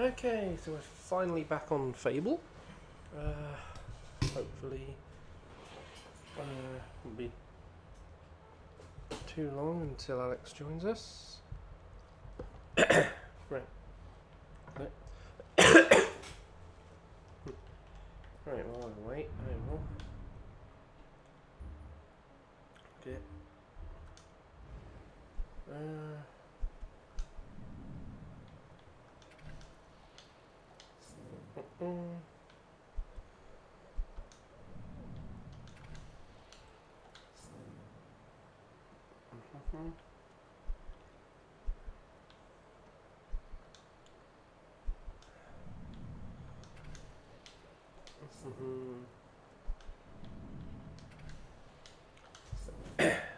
Okay, so we're finally back on Fable. Hopefully, won't be too long until Alex joins us. Right. Right, well, I'll wait. I will. Okay.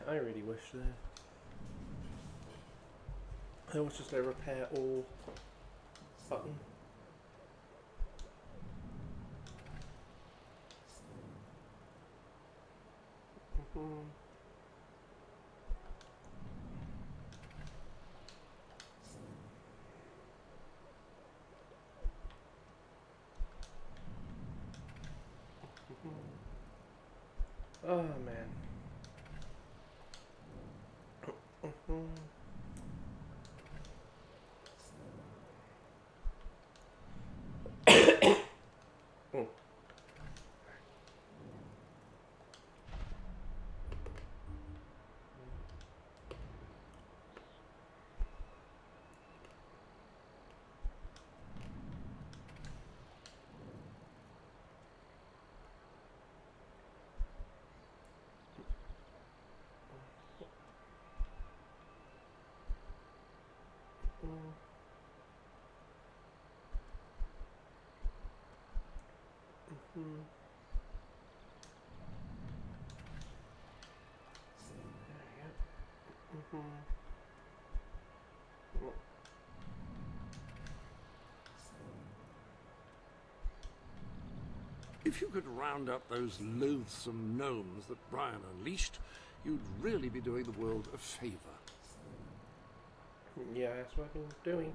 I really wish there was just a repair all button. Oh man. If you could round up those loathsome gnomes that Brian unleashed, you'd really be doing the world a favour. Yeah, that's what I've been doing.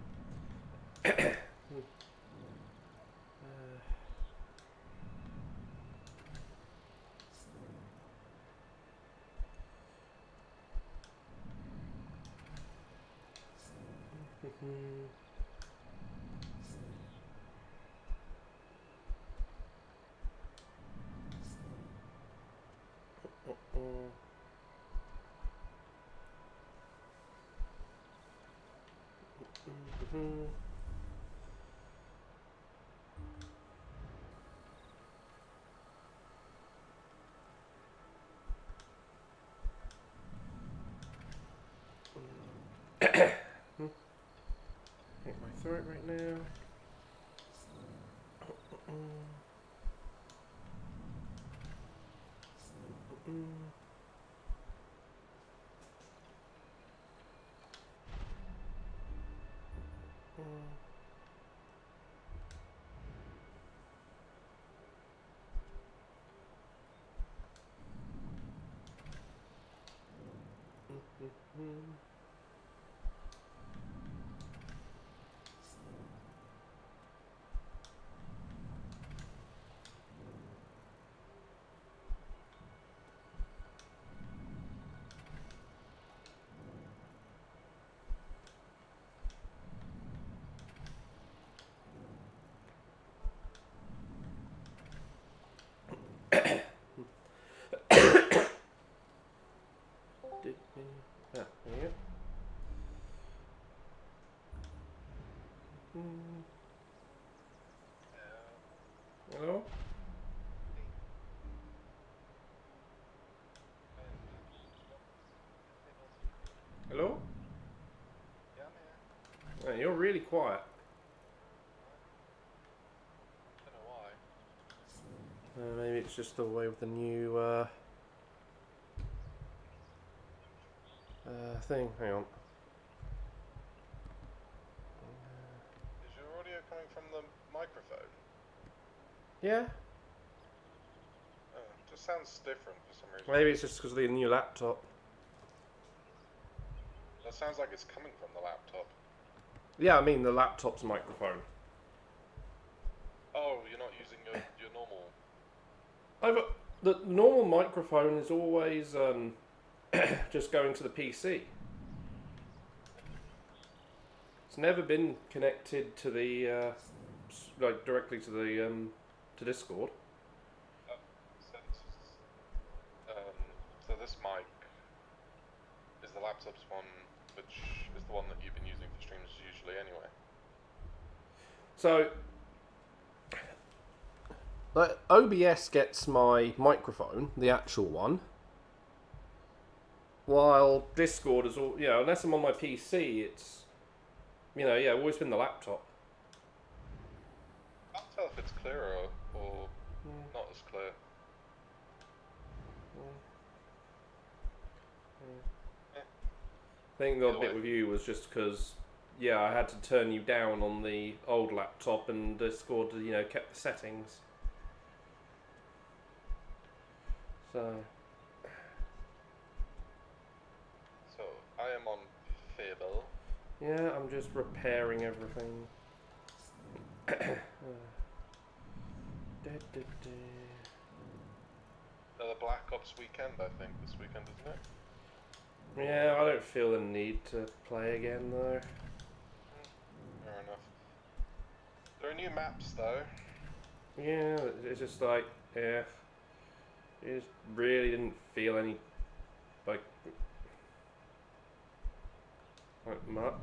Hit my throat right now. Yeah. Hello? Hello? Yeah, I'm here. You're really quiet. Don't know why. Maybe it's just the way with the new thing. Hang on. Is your audio coming from the microphone? Yeah? Oh, it just sounds different for some reason. Maybe it's just because of the new laptop. That sounds like it's coming from the laptop. Yeah, I mean the laptop's microphone. Oh, you're not using your normal. The normal microphone is always just going to the PC. It's never been connected to the like directly to the to Discord. So so this mic is the laptop's one, which is the one that you've been using for streams usually anyway. So, like, OBS gets my microphone, the actual one, while Discord is all, unless I'm on my PC, it's, always been the laptop. I can't tell if it's clearer or not as clear. I think the bit with you was just because, I had to turn you down on the old laptop and Discord, kept the settings. So I am on Fable. yeah, I'm just repairing everything. The Black Ops weekend, I think, this weekend, isn't it? Yeah, I don't feel the need to play again though. Fair enough. There are new maps though. Yeah, it's just like, it just really didn't feel any like much.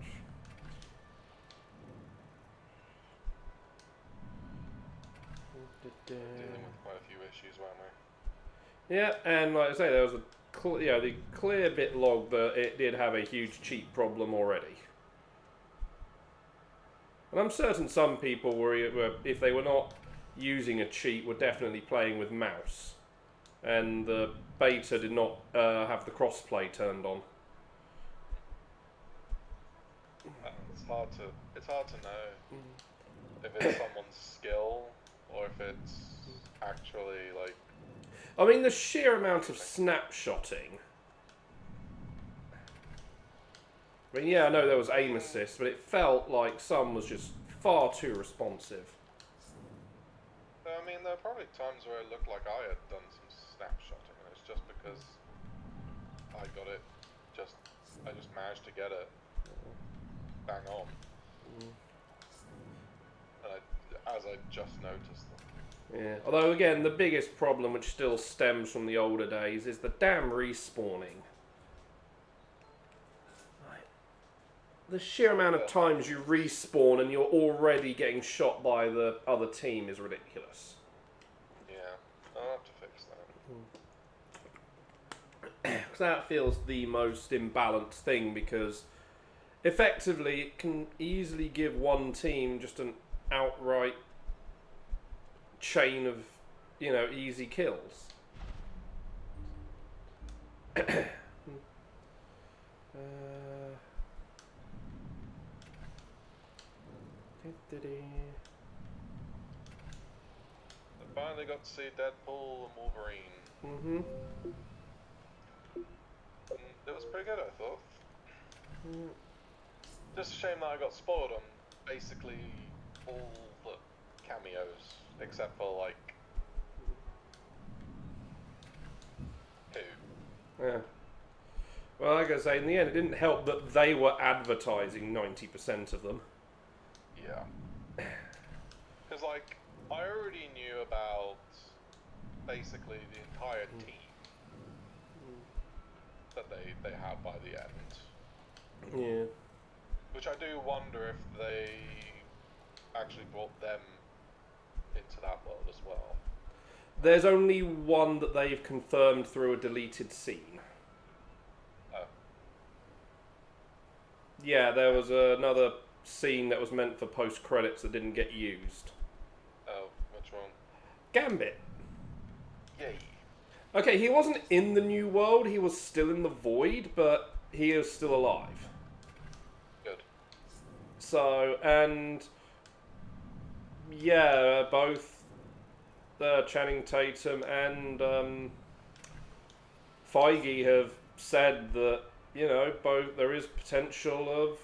Dealing with quite a few issues, weren't we? Yeah, and like I say, there was the clear bit log that it did have a huge cheat problem already. And I'm certain some people were, if they were not using a cheat, were definitely playing with mouse. And the beta did not have the crossplay turned on. It's hard to know if it's someone's skill or if it's actually like. I mean, the sheer amount of snapshotting. I mean, yeah, I know there was aim assist, but it felt like some was just far too responsive. I mean, there are probably times where it looked like I had done some snapshotting, and it's just because I got it. I just managed to get it bang on, and as I just noticed them. Yeah. Although again, the biggest problem, which still stems from the older days, is the damn respawning. The sheer amount of times you respawn and you're already getting shot by the other team is ridiculous. Yeah, I'll have to fix that. Because that feels the most imbalanced thing, because effectively it can easily give one team just an outright chain of, easy kills. I finally got to see Deadpool and Wolverine. Mm-hmm. It was pretty good, I thought. Just a shame that I got spoiled on basically all the cameos, except for like 2. Yeah. Well, like I say, in the end, it didn't help that they were advertising 90% of them. Yeah. Because, like, I already knew about basically the entire team that they had by the end. Yeah. Which I do wonder if they actually brought them into that world as well. There's only one that they've confirmed through a deleted scene. Oh. Yeah, there was another scene that was meant for post-credits that didn't get used. Oh, which one? Gambit. Yay. Okay, he wasn't in the new world, he was still in the void, but he is still alive. Good. So, and yeah, both Channing Tatum and Feige have said that, both there is potential of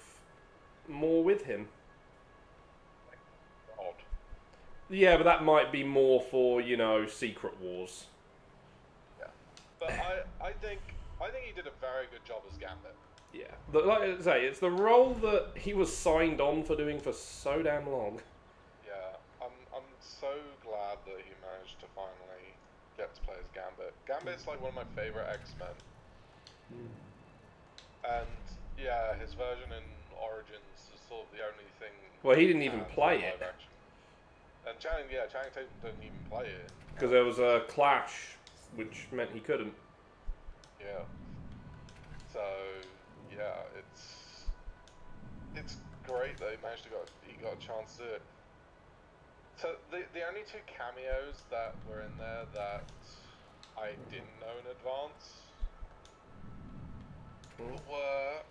more with him. Odd. Yeah, but that might be more for, you know, Secret Wars. Yeah, but I think he did a very good job as Gambit. Yeah. Like I say, it's the role that he was signed on for doing for so damn long. Yeah, I'm so glad that he managed to finally get to play as Gambit. Gambit's like one of my favorite X-Men. And yeah, his version in Origins is sort of the only thing. Well, he didn't he even has play in it. live action. And Channing Tatum didn't even play it. Because there was a clash, which meant he couldn't. Yeah. So yeah, it's great that he got a chance to do it. So the only two cameos that were in there that I didn't know in advance were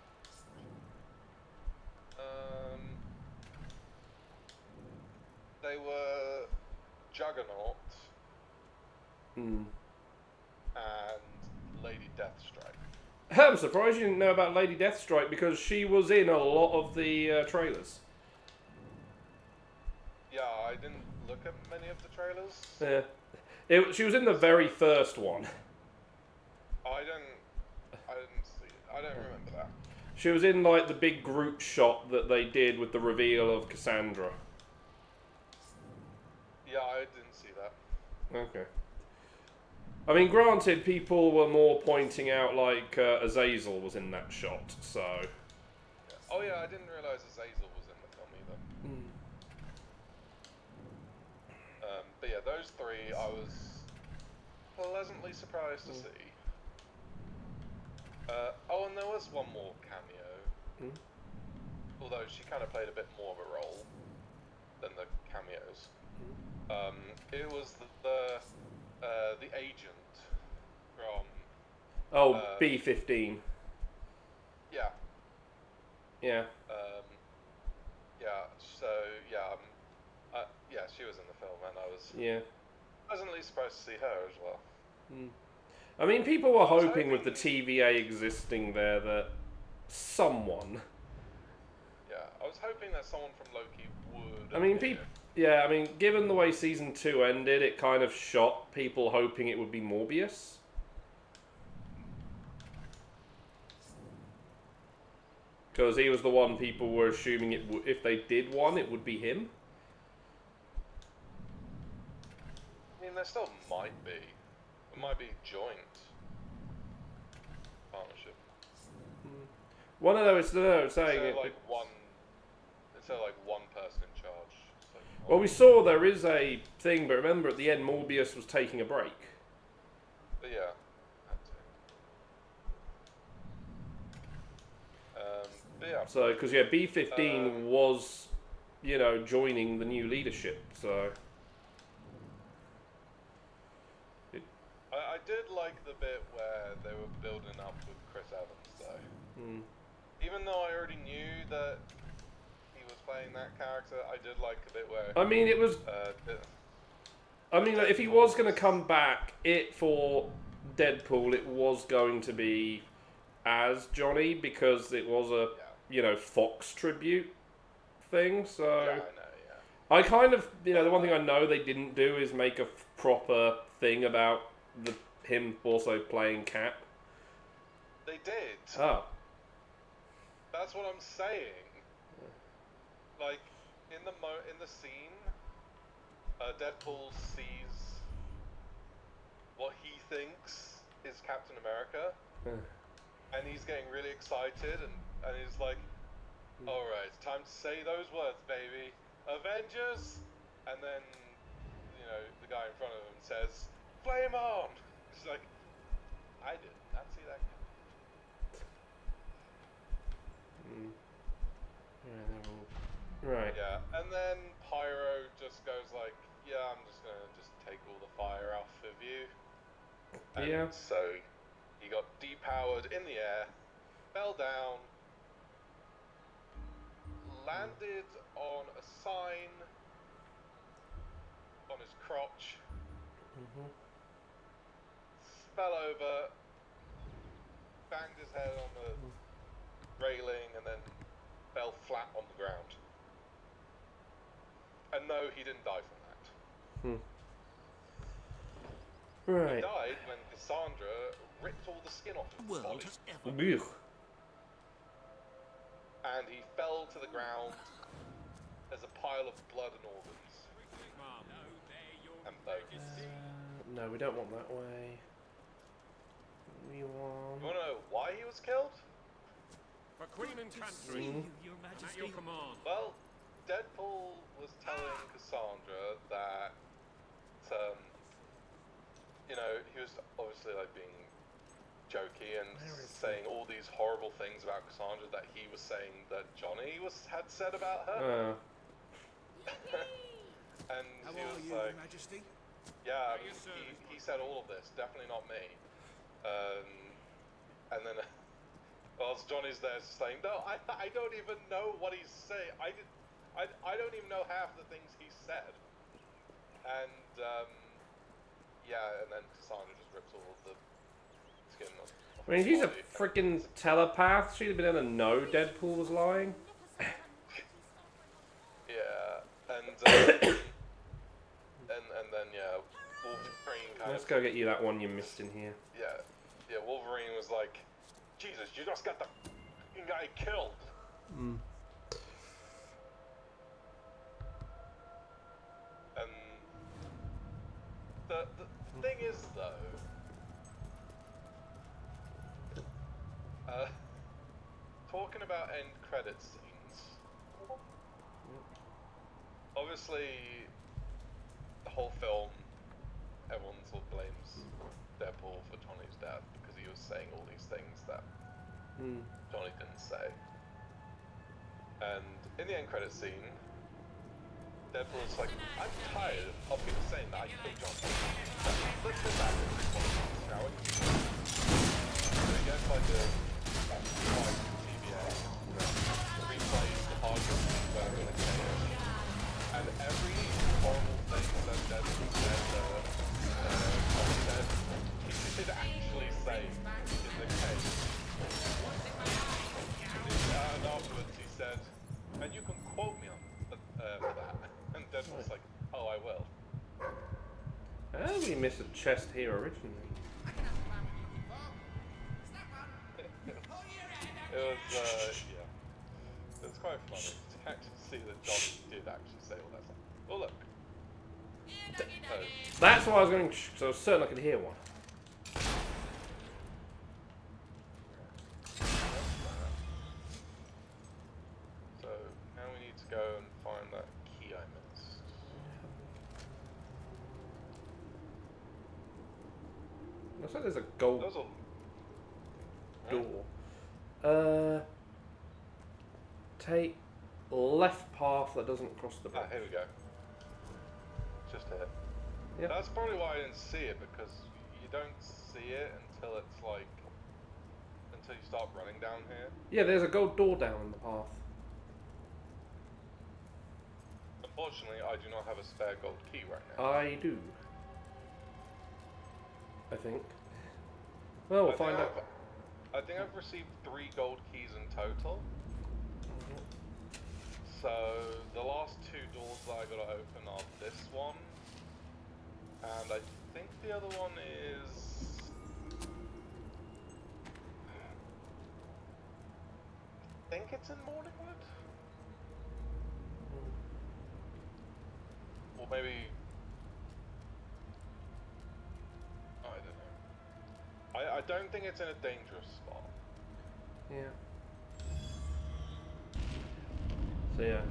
they were Juggernaut Hmm. and Lady Deathstrike. I'm surprised you didn't know about Lady Deathstrike because she was in a lot of the trailers. Yeah, I didn't look at many of the trailers. Yeah. She was in the very first one. I didn't see it. I don't remember that. She was in like the big group shot that they did with the reveal of Cassandra. Yeah, I didn't see that. Okay. I mean, granted, people were more pointing out like Azazel was in that shot, so. Yeah. Oh yeah, I didn't realize Azazel was in the film either. But yeah, those three I was pleasantly surprised to see. Oh, and there was one more cameo. Although she kind of played a bit more of a role than the cameos. It was the agent from. Oh, B-15. Yeah. Yeah. Yeah. So yeah, she was in the film, and I was pleasantly surprised to see her as well. I mean, people were hoping with the TVA existing there that someone. Yeah, I was hoping that someone from Loki would. I mean, yeah, I mean, given the way season 2 ended, it kind of shocked people hoping it would be Morbius. Because he was the one people were assuming if they did one, it would be him. I mean, there still might be. It might be joint partnership. Well, no, it's saying Instead of like one person in charge. Well, we saw there is a thing, but remember at the end, Morbius was taking a break. But yeah. But yeah. So, because yeah, B-15 was, you know, joining the new leadership. So. I did like the bit where they were building up with Chris Evans, though. Even though I already knew that he was playing that character, I did like the bit where. I mean, it was. I mean, if he was going to come back, for Deadpool, it was going to be as Johnny because it was a Fox tribute thing. So Yeah, I know. Yeah. I kind of the one thing I know they didn't do is make a proper thing about him also playing Cap. They did. Oh. That's what I'm saying. Like in the scene, Deadpool sees what he thinks is Captain America, and he's getting really excited, and he's like, "All right, it's time to say those words, baby, Avengers!" And then the guy in front of him says, "Flame on!" He's like, "I did not see that." Right. Yeah, and then Pyro just goes like, "Yeah, I'm just gonna take all the fire off of you." And Yeah. so he got depowered in the air, fell down, landed on a sign on his crotch, fell over, banged his head on the railing, and then fell flat on the ground. And no, he didn't die from that. Hmm. He Right. died when Cassandra ripped all the skin off The his world body. has ever Ugh. And he fell to the ground as a pile of blood and organs. And bones. No, we don't want that way. We want... You wanna know why he was killed? For Queen and Country. Your At Majesty. your command. Well, Deadpool was telling Cassandra that, you know, he was obviously like being jokey and saying all these horrible things about Cassandra that he was saying that Johnny had said about her. And How he are was you, like, Your Majesty? yeah, Your service, he said all of this, definitely not me. And then, whilst Johnny's there saying, no, I don't even know what he's saying. I don't even know half the things he said. And, yeah, and then Cassandra just rips all of the skin off. I mean, if she's a his body. freaking telepath, she'd have been able to know Deadpool was lying. Yeah, and then yeah, Wolverine kind Let's of go get you that one you missed in here. yeah, Wolverine was like, Jesus, you just got the f***ing guy killed. Mm. And the thing is though, talking about end credit scenes, obviously the whole film, everyone sort of blames Deadpool for Johnny's death because he was saying all these things that Johnny didn't say. And in the end credit scene, Deadpool's like, I'm tired of people saying that I killed Johnny. Let's go back to the politics, shall we? So he gets like a TVA, replays the hardware where they're gonna kill him. And every horrible thing that Deadpool said, Johnny said, he did actually say in the case. And afterwards he said, and you can quote me on for that. And Deadpool's like, oh, I will. How did we miss a chest here originally? It was, yeah. It was quite funny to actually see that Johnny did actually say all that stuff. Oh, look. That's why I was going to... So I was certain I could hear one. So, now we need to go and find that key I missed. Looks like there's a gold Those are... door. Take left path that doesn't cross the bridge. Ah, here we go. Just here. Yep. That's probably why I didn't see it, because you don't see it until it's like... until you start running down here. Yeah, there's a gold door down the path. Unfortunately, I do not have a spare gold key right now. I do. I think. Well, we'll find out. I think I've received 3 gold keys in total. So the last 2 doors that I gotta open are this one, and I think the other one is. I think it's in Morningwood, or maybe. I don't know. I don't think it's in a dangerous spot. Yeah. So yeah.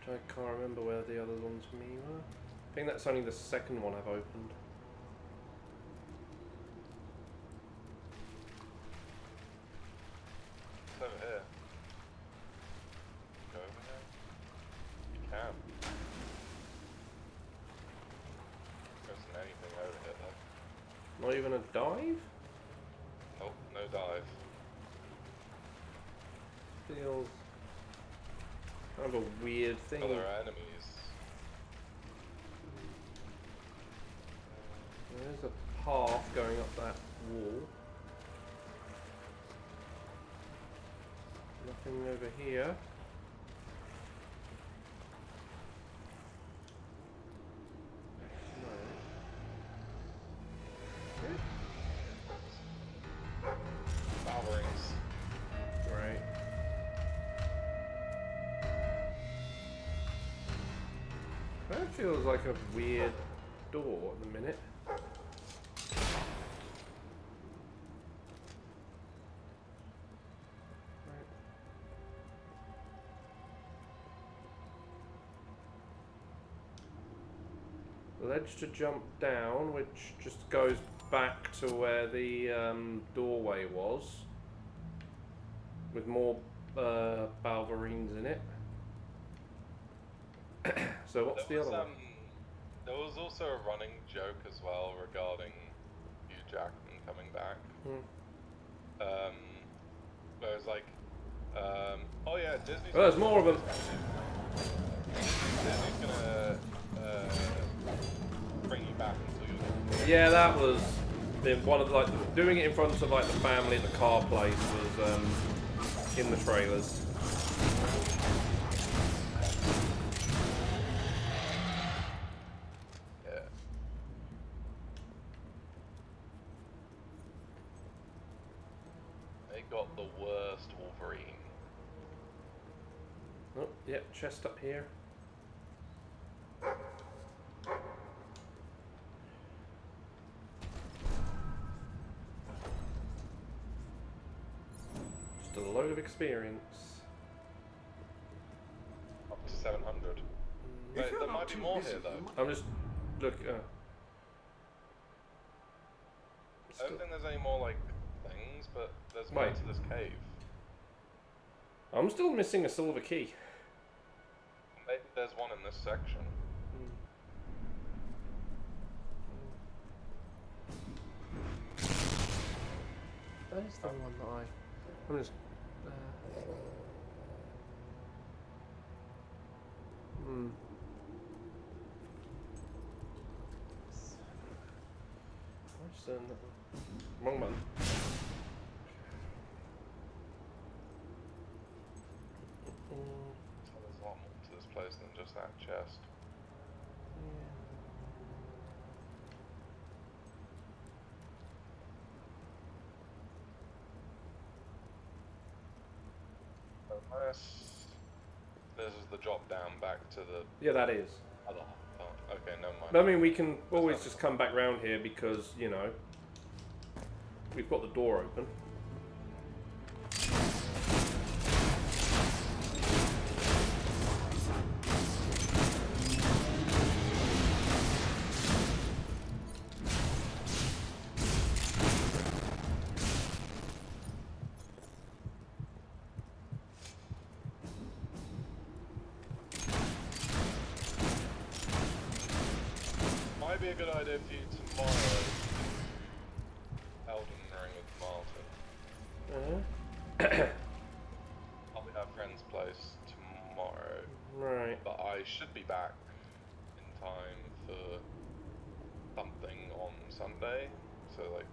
I can't remember where the other ones for me were. I think that's only the second one I've opened. It's over here. Go over there. You can. There isn't anything over here though. Not even a dive? Nope, no dive. Feels kind of a weird thing. Other enemies. There's a path going up that wall. Nothing over here. feels like a weird door at the minute. Ledge to jump down, which just goes back to where the doorway was, with more balverines in it. So what's the other one? There was also a running joke as well regarding Hugh Jackman coming back. Where it was like, oh yeah, Disney's... Oh, there's more of them. Disney's gonna bring you back until you're... Yeah, that was one of the, like, doing it in front of like the family at the car place was in the trailers. Yeah. They got the worst Wolverine. Oh, yeah, chest up here. Just a load of experience. Up to 700. Wait, there might be more here though. I'm just look. I don't think there's any more like things, but there's more to this cave. I'm still missing a silver key. Maybe there's one in this section. That is the one that I'm just. Wrong one. So there's a lot more to this place than just that chest. Unless this is the drop down back to the... Yeah, that is. other part. Okay, never mind. I mean, we can always just come back round here because, you know, we've got the door open. Might be a good idea for you tomorrow. Elden Ring with Martin. I'll be at a friend's place tomorrow. Right. But I should be back in time for something on Sunday. So like,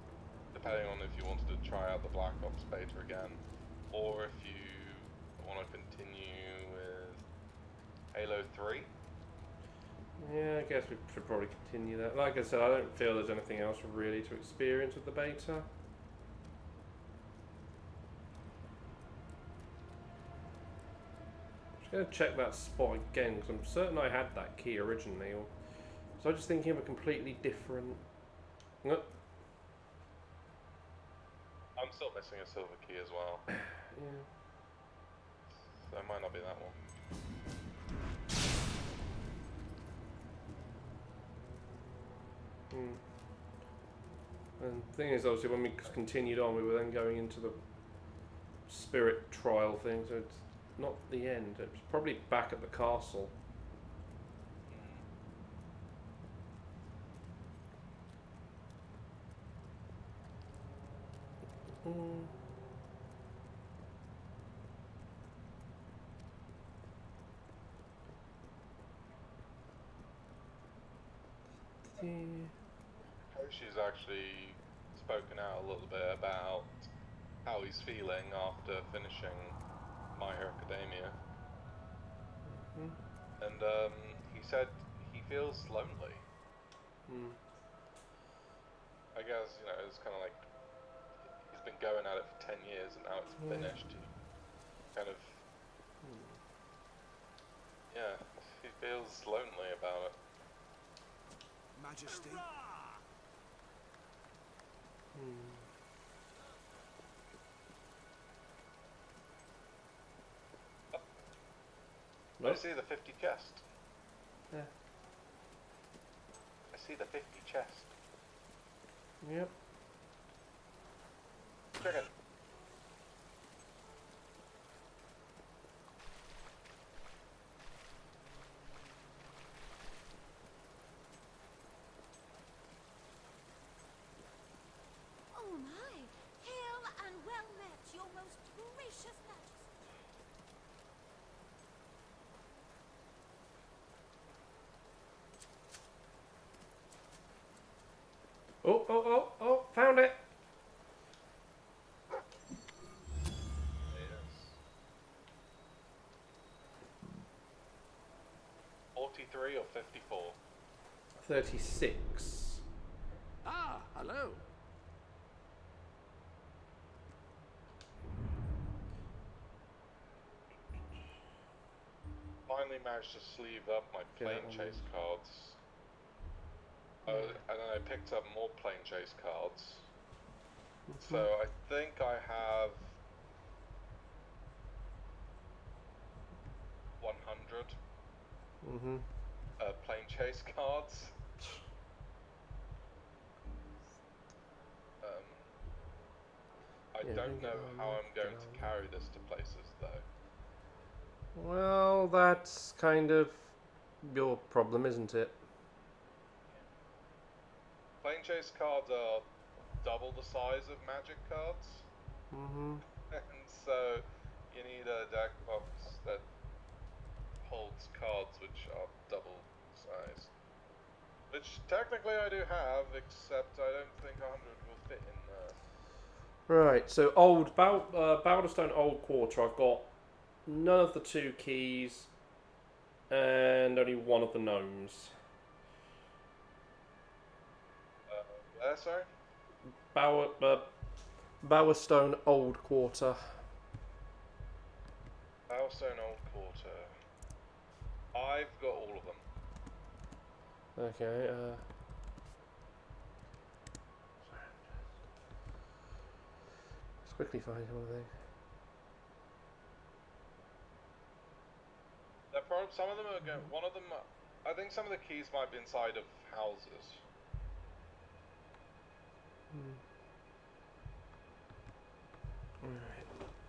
depending on if you wanted to try out the Black Ops beta again, or if you want to continue with Halo 3. Yeah, I guess we should probably continue that. Like I said, I don't feel there's anything else really to experience with the beta. Just going to check that spot again, because I'm certain I had that key originally. Or was I just thinking of a completely different... No. I'm still missing a silver key as well. Yeah. So it might not be that one. And the thing is, obviously, when we continued on, we were then going into the spirit trial thing, so it's not the end. It's probably back at the castle. Hoshi's actually spoken out a little bit about how he's feeling after finishing My Hero Academia. And he said he feels lonely. I guess, you know, it's kind of like he's been going at it for 10 years and now it's finished. He kind of, yeah, he feels lonely about it. Majesty. I see the 50 chest. Yeah. I see the 50 chest. Yep. Chicken. Oh my! Hail and well met, your most gracious majesty. Oh, found it. Yes. 43 or 54? 36. Ah, hello. Finally managed to sleeve up my plane chase cards. And then I picked up more plane chase cards. So I think I have 100 plane chase cards. I don't know how I'm going to carry this to places though. Well, that's kind of your problem, isn't it? Plane chase cards are double the size of magic cards. And so you need a deck box that holds cards which are double size. Which technically I do have, except I don't think 100 will fit in there. Right, so old Boulderstone Old Quarter, I've got none of the 2 keys and only one of the gnomes. Where, sorry? Bowerstone Old Quarter. Bowerstone Old Quarter. I've got all of them. Okay, let's quickly find one of these. Some of them are going. One of them, I think some of the keys might be inside of houses.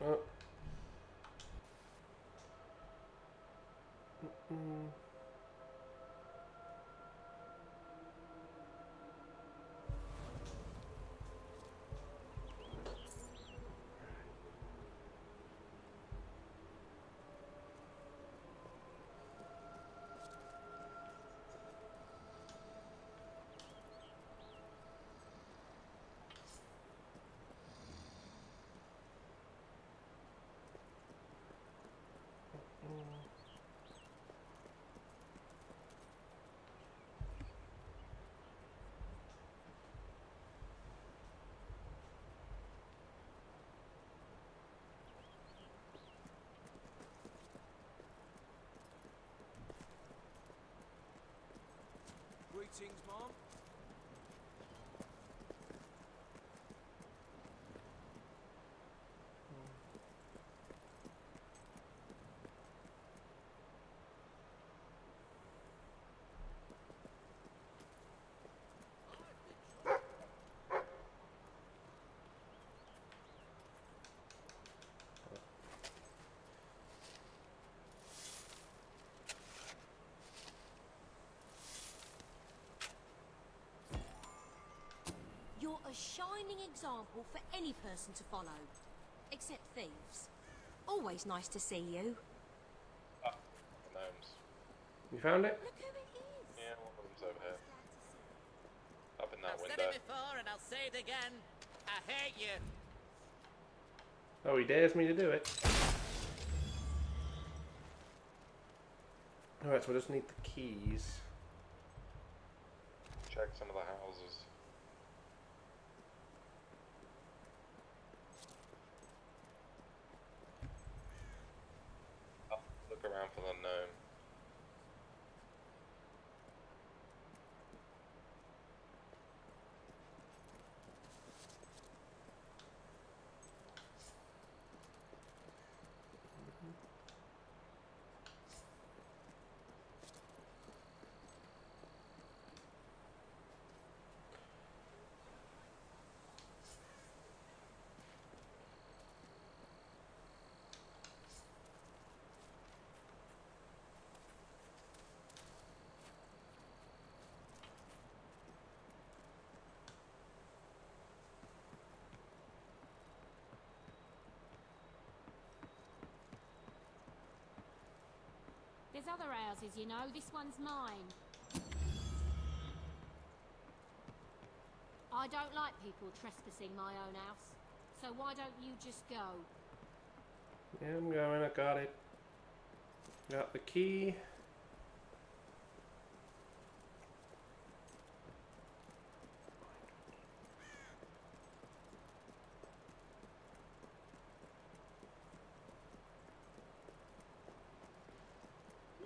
Alright. Greetings, Mom. You're a shining example for any person to follow. Except thieves. Always nice to see you. Ah, gnomes. You found it? Look who it is. Yeah, one of them's over here. Up in that I've said window. it before and I'll say it again. I hate you. Oh, he dares me to do it. Alright, so I just need the keys. Check some of the houses. I'll look around for the gnome. There's other houses, you know. This one's mine. I don't like people trespassing my own house. So why don't you just go? Yeah, I'm going. I got it. Got the key.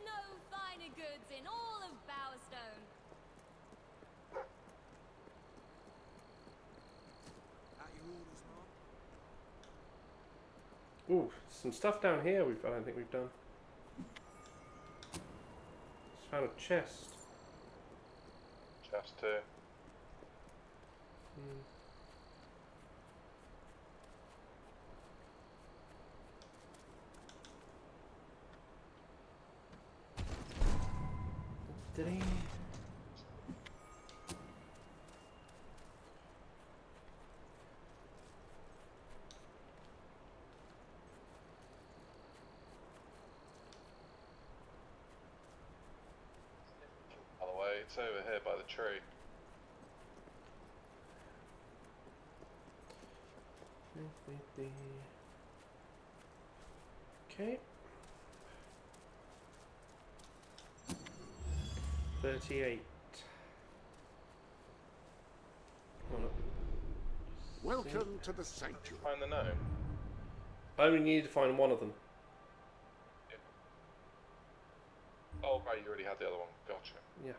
No finer goods in all of Bowerstone. At your orders, Mark. Ooh, some stuff down here I don't think we've done. Just found a chest. Chest 2. Did he? By the way, it's over here by the tree. Okay. 38. Welcome to the sanctuary. Find the gnome. I only need to find one of them. Oh, right, you already had the other one. Gotcha. Yeah.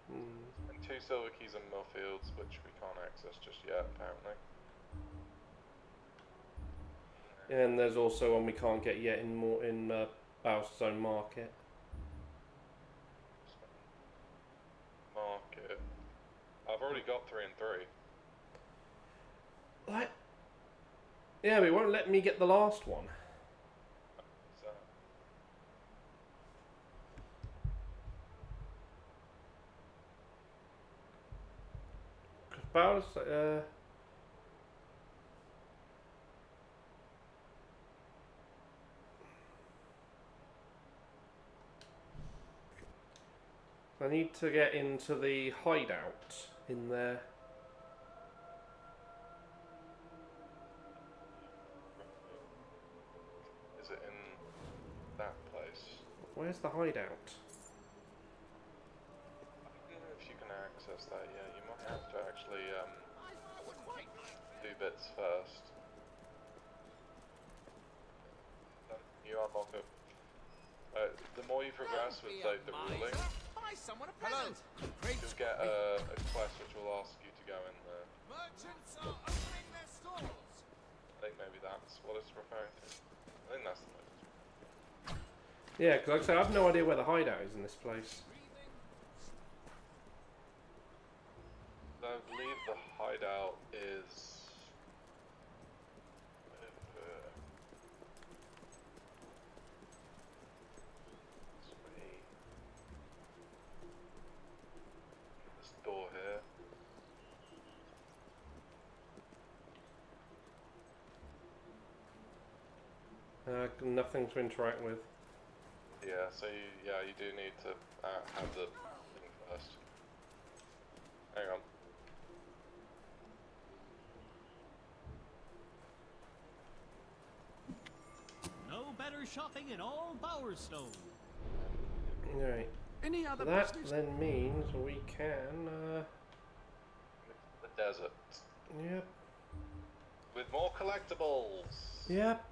And 2 silver keys and mill fields, which we can't access just yet, apparently. And there's also one we can't get yet in Bowerstone Market. Market. I've already got 3 and 3. Like, yeah, but it won't let me get the last one. So, Bowerstone, I need to get into the hideout in there. is it in that place? Where's the hideout? I don't know if you can access that yet. You might have to actually do bits first. You unlock it. The more you progress with like, the ruling, Hello. you'll get a quest which will ask you to go in there. Merchants are opening their stores. I think maybe that's what it's referring to. I think that's the most. Yeah, because like I said, I have no idea where the hideout is in this place. I believe the hideout is. This door here. Nothing to interact with. Yeah, so you do need to have the thing first. Hang on. No better shopping in all Bowerstone. Alright. Any other That business? then means we can, The desert. yep, With more collectibles. yep.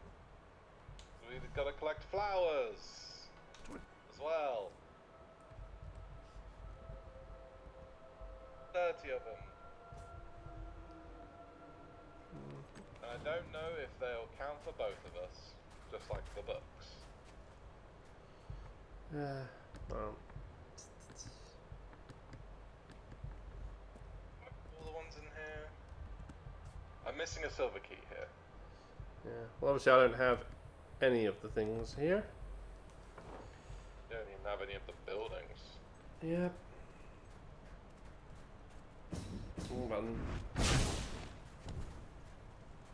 We've got to collect flowers as well. 30 of them. And I don't know if they'll count for both of us, just like the books. Well, All the ones in here. I'm missing a silver key here. yeah. Well, obviously I don't have any of the things here. Don't even have any of the buildings. Yep. Wrong button.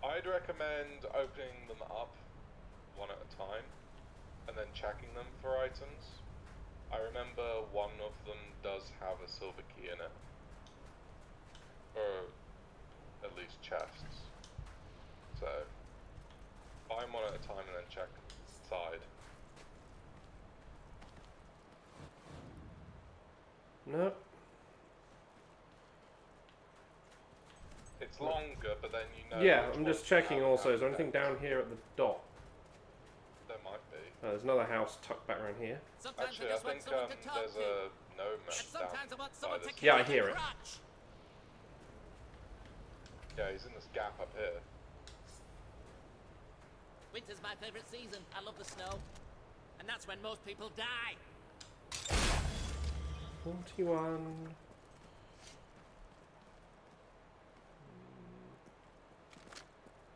I'd recommend opening them up one at a time and then checking them for items. I remember one of them does have a silver key in it. Or at least chests. So buy them one at a time and then check inside. Nope. It's longer, but then you know. Yeah, which I'm just ones you checking have also. and Is there anything don't. down here at the dock? There might be. There's another house tucked back around here. Sometimes Actually, I I just want think someone to talk there's to. a gnome And sometimes I want down someone by to this. kick Yeah, I in the hear it. crotch. Yeah, he's in this gap up here. Winter's my favorite season. I love the snow. And that's when most people die. 41.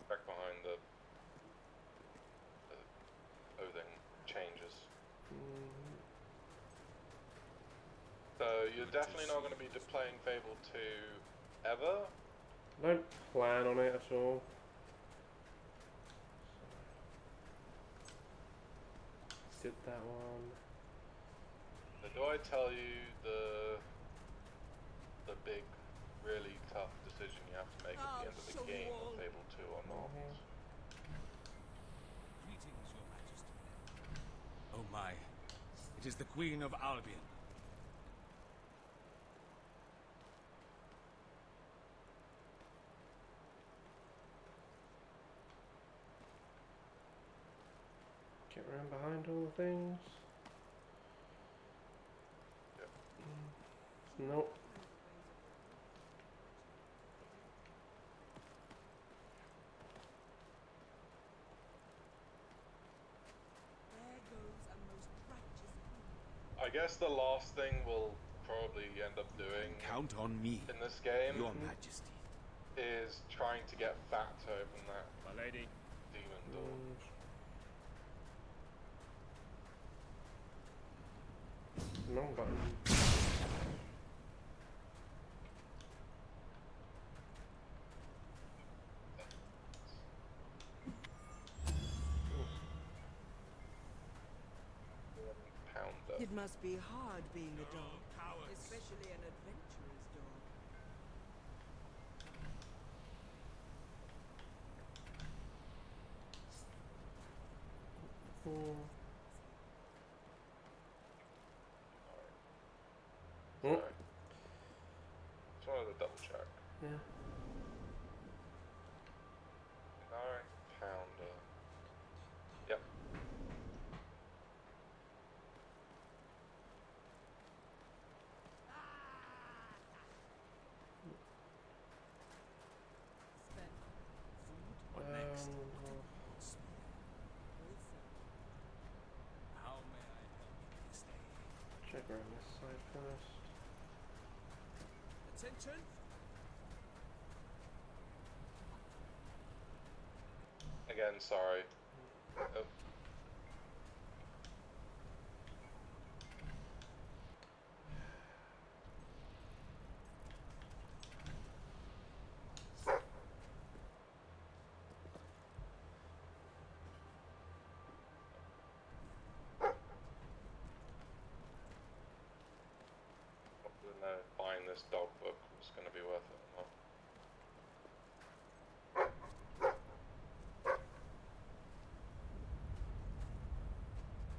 Back behind the clothing changes. So you're definitely not going to be playing Fable 2 ever? Don't plan on it at all. Did that one. So do I tell you the big, really tough decision you have to make at the end of the game of Fable 2 or not? Greetings, Your Majesty. Oh my, it is the Queen of Albion. Get around behind all the things. Nope. I guess the last thing we'll probably end up doing Count on me, in this game Your Majesty. is trying to get Fat to open that My lady. demon door. Wrong button. Pounder. It must be hard being a dog, especially an adventurous dog. Sorry. Just wanted to double check. Yeah. 9 pounder. Yep. What next? How may I help you this day? Check around this side first. Attention. Again, sorry. Oh. I didn't know if buying this dog book was going to be worth it or not.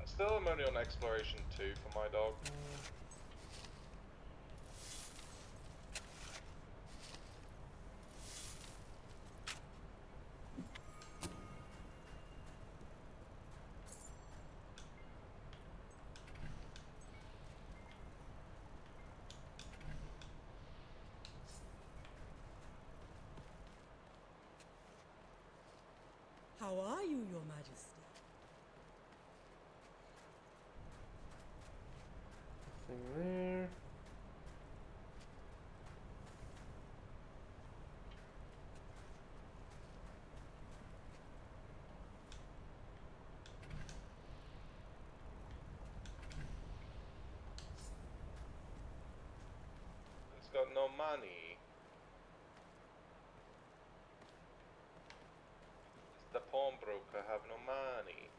Still, I'm only on exploration 2 for my dog. How are you, Your Majesty? Thing there. It's got no money. pawnbroker have no money.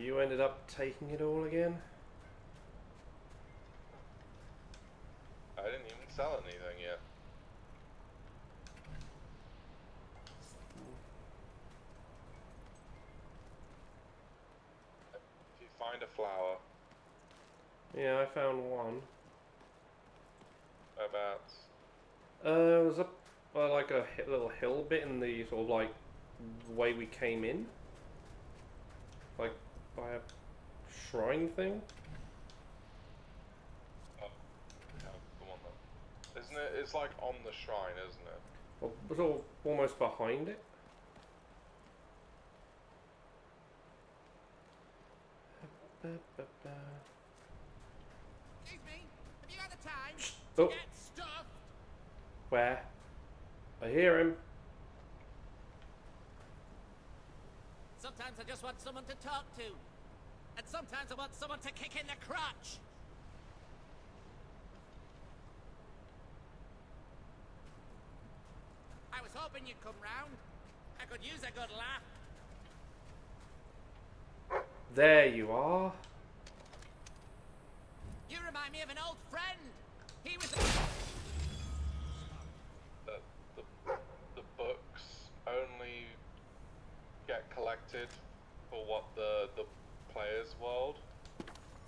You ended up taking it all again? I didn't even sell anything yet. If you find a flower. Yeah, I found one. Whereabouts? It was up like a little hill bit in the sort of like way we came in. Like by a shrine thing. Oh, yeah, the one that. Isn't it? It's like on the shrine, isn't it? Well, it was all almost behind it. Excuse me, have you got the time Oh. to get stuffed? Where? I hear him. Sometimes I just want someone to talk to. And sometimes I want someone to kick in the crotch. I was hoping you'd come round. I could use a good laugh. There you are. You remind me of an old friend. He was... The books only get collected for what the player's world.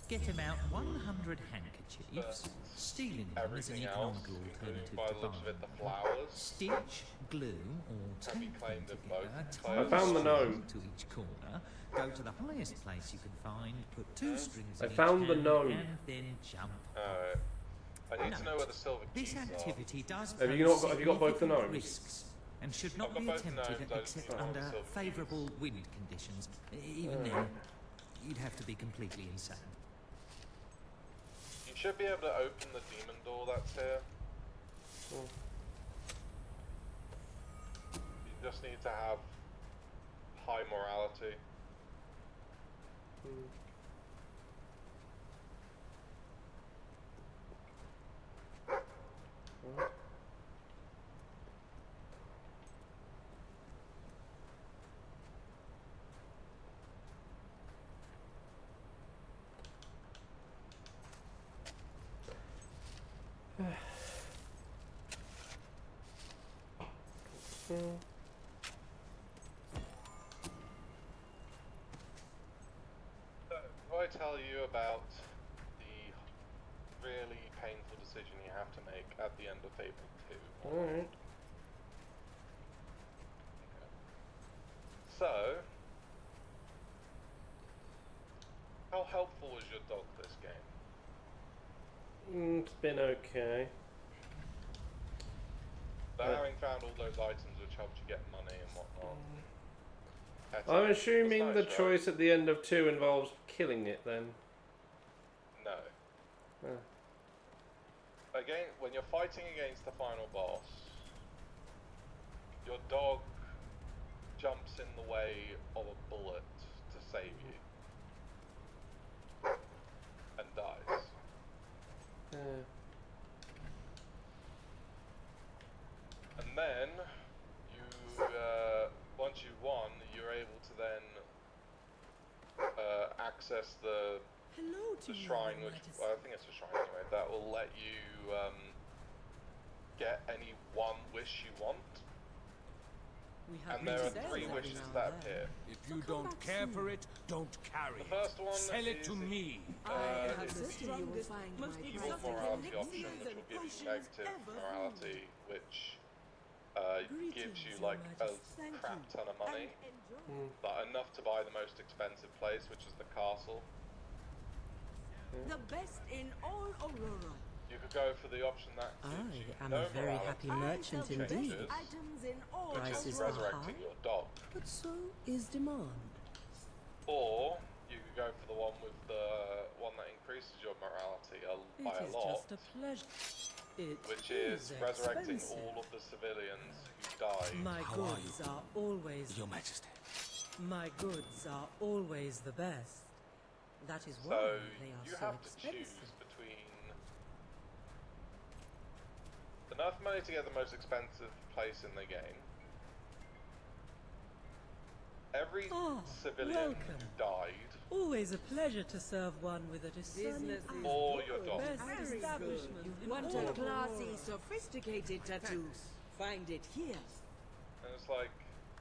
Get about 100 handkerchiefs, stealing them is an Everything else, economical including alternative by to the looks of buying. it, the flowers. Stitch, glue, or Can be tape them claimed in together, both tie I found the strings gnome. to each corner, go to the highest place you can find, put 2 strings I in found each the hand, gnome. and then jump. Alright. I need to know where the silver This keys are. activity does Have you pose have you got both the significant gnomes? risks and should I've not got be both the attempted gnomes, I just except need to know under the silver keys. favourable wind conditions. Even then, you'd have to be completely insane. You should be able to open the demon door that's here. You just need to have high morality. If I tell you about the really painful decision you have to make at the end of Fable 2. Alright. So, how helpful was your dog this game? It's been okay. But having found all those items which helped you get money and whatnot. I'm assuming nice, the right? choice at the end of 2 involves killing it then. No. Again, when you're fighting against the final boss, your dog jumps in the way of a bullet to save you. And dies. And then, you, once you've won, you're able to then access the shrine, which, well, I think it's a shrine anyway, that will let you get any one wish you want. And there are 3 wishes that appear. If you don't care for it, don't carry The first one Sell it to is me. is the evil morality option, which will give you negative morality, which gives you like a crap ton of money, but enough to buy the most expensive place, which is the castle. The best in all Aurora. You could go for the option that gives you I am no a very morality happy merchant indeed. changes, Items in all which is Prices are resurrecting high. your dog. But so is demand. Or you could go for the one with the one that increases your morality by a It is lot, just a pleasure. It which is resurrecting expensive. all of the civilians who died. My goods are always Your Majesty. my goods are always the best. That is why So they are you so have to expensive. choose between enough money to get the most expensive place in the game. Every civilian who died. Always a pleasure to serve one with a discerning eye. Or your dog. Best establishment in Want all a of classy, Aurora. sophisticated tattoo? Find it here. And it's like,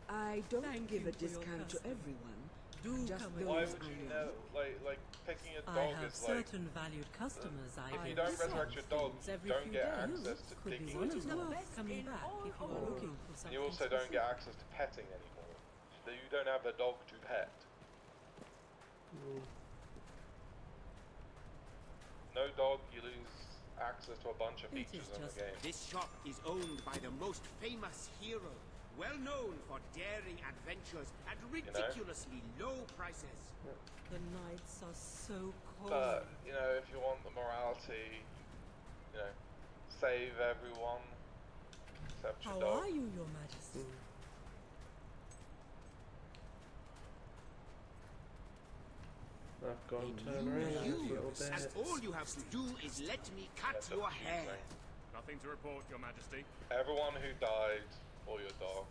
I don't Thank give you a for your discount to custom. everyone. Do Just come those why again. would I you know. know, like picking a I dog have is like, certain valued customers I if you visit don't resurrect your dog, things you every don't few get days. access to Could be digging one into is them. worth coming back if you are looking for And something you also don't get specific. access to petting anymore. So you don't have a dog to pet. No dog, you lose access to a bunch of It features is in the just game. This shop is owned by the most famous hero, well known for daring adventures at ridiculously low prices. The nights are so cold. But, you know, if you want the morality, you know, save everyone, except your How dog. are you, Your Majesty? I've gone turn around a little bit. And all you have to do is let me cut That's your confusing. hair. Nothing to report, Your Majesty. Everyone who died, or your dog,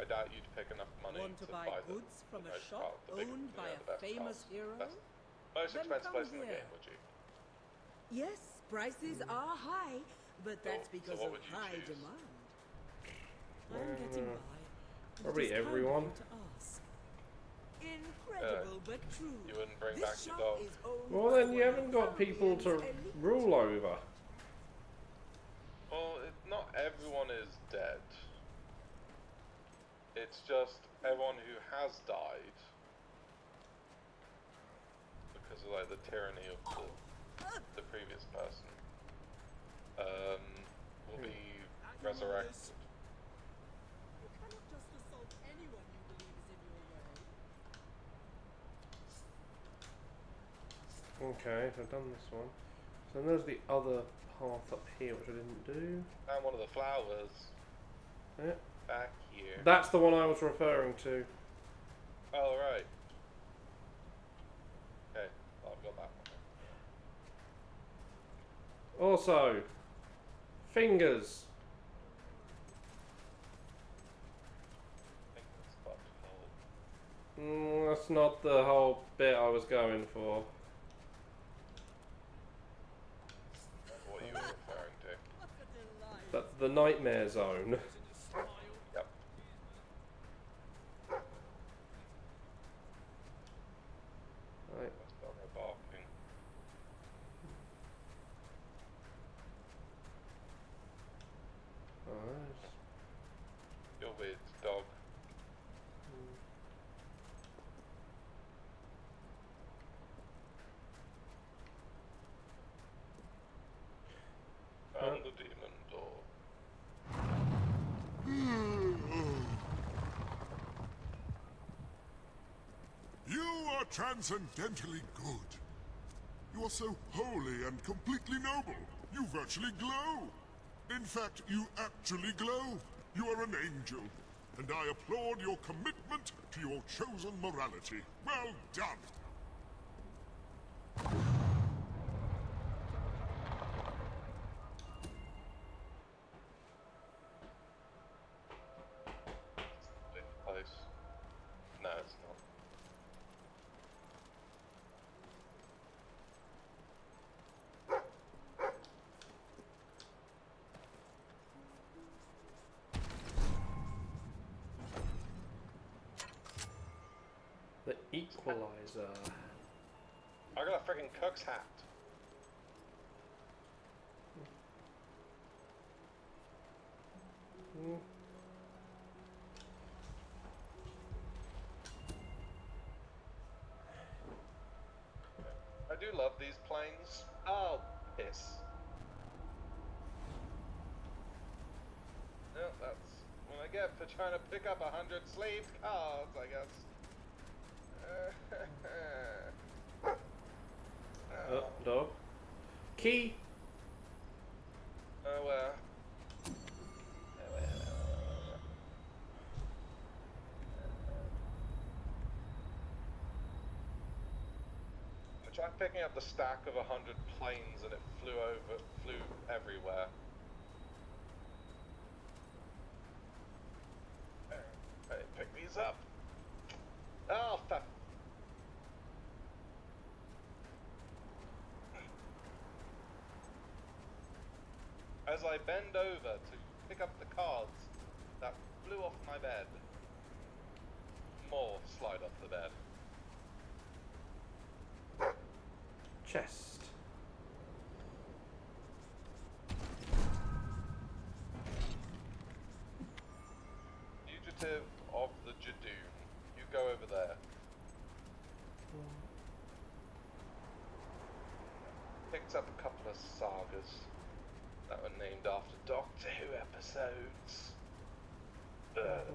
I doubt you'd pick enough money Want to buy the goods from the a most shop the big, owned you by know, a the best famous cars. hero? Most Then expensive come place in the here. game, would you? Yes, prices are high, but that's So because what of would you high choose? demand. I'm getting by. and Probably it is kind of everyone. you to ask. Incredible, but true. You wouldn't bring This back your shop dog. is owned Well, by then you one haven't of got people to Albion's elite. rule over. Well, not everyone is dead. It's just everyone who has died because of like the tyranny of the previous person will be resurrected. You cannot just assault anyone you believe is in your way. Okay, so I've done this one. So then there's the other path up here, which I didn't do. And one of the flowers Yeah. back here. That's the one I was referring to. Oh, right. Okay, well, I've got that one. Also, fingers. I think that's buttonhole. That's not the whole bit I was going for. What you were referring to. That's the nightmare zone. Yep. Right. That's doggo barking. Alright. You're weird, dog. Found the demon door. You are transcendentally good. You are so holy and completely noble. You virtually glow. In fact, you actually glow. You are an angel. And I applaud your commitment to your chosen morality. Well done. Big place. No, it's not. The equalizer. I got a freaking cook's hat. I do love these planes. Oh, piss. Well, that's what I get for trying to pick up 100 slaved cards, I guess. Oh, dog. Key. Oh, well. I tried picking up the stack of 100 planes and it flew everywhere. as I bend over to pick up the cards that flew off my bed, more slide off the bed. Chest. Fugitive of the Jadoon. You go over there. Picked up a couple of sagas that were named after Doctor Who episodes. Anything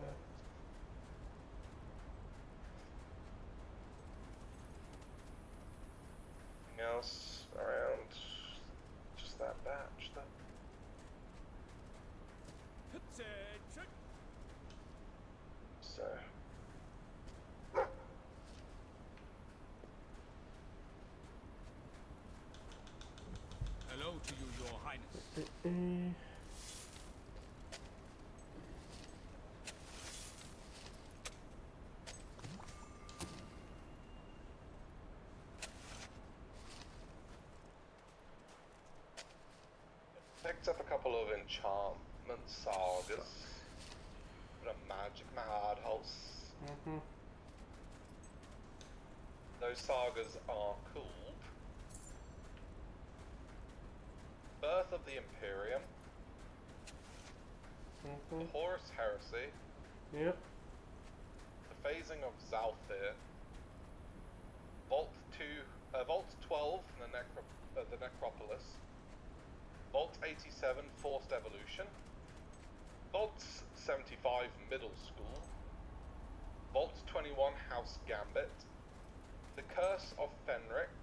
else around? Just that batch. So. Hello to you, Your Highness. Picked up a couple of enchantment sagas. Put a magic madhouse. Those sagas are called Birth of the Imperium, The Horus Heresy, Yep. The Phasing of Zalthir, Vault 12, the Necropolis, Vault 87, Forced Evolution, Vault 75, Middle School, Vault 21, House Gambit, The Curse of Fenric,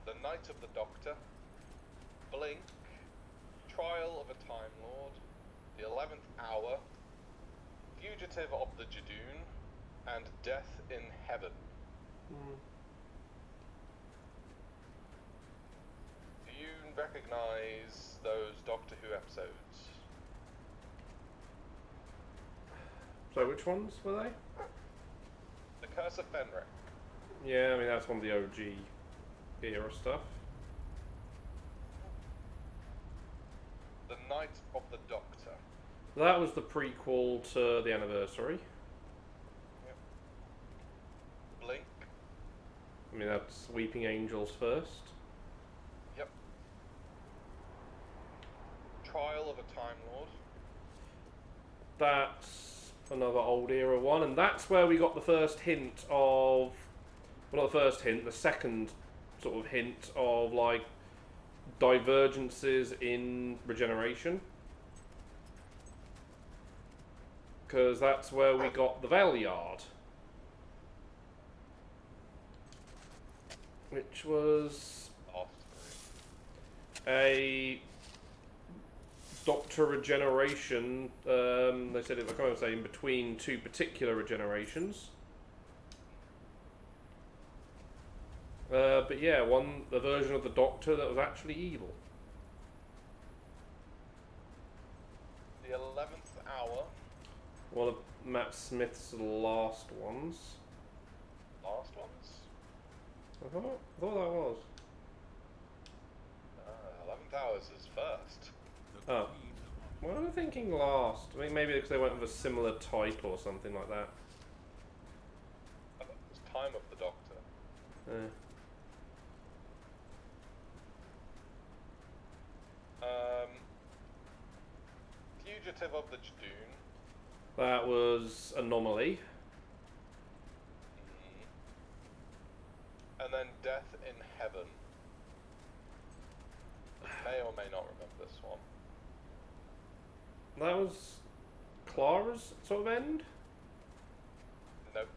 The Night of the Doctor, Blink, Trial of a Time Lord, The 11th Hour, Fugitive of the Jadoon, and Death in Heaven. Do you recognize those Doctor Who episodes? So which ones were they? The Curse of Fenric. Yeah, I mean that's one of the OG era stuff. The Night of the Doctor. That was the prequel to the anniversary. Yep. Blink. I mean that's Weeping Angels first. Yep. Trial of a Time Lord. That's another old era one, and that's where we got the first hint of, well, not the first hint, the second sort of hint of like divergences in regeneration, because that's where we got the Valeyard, which was a Doctor regeneration. They said it, I can't say, in between two particular regenerations. But yeah, a version of the Doctor that was actually evil. The 11th Hour. One of Matt Smith's last ones. Last ones? I thought that was. 11th Hour is first. Oh. Well, I'm thinking last. I mean, maybe because they went with a similar title or something like that. I thought it was Time of the Doctor. Fugitive of the Jadoon. That was Anomaly. And then Death in Heaven. May or may not remember this one. That was Clara's sort of end? Nope.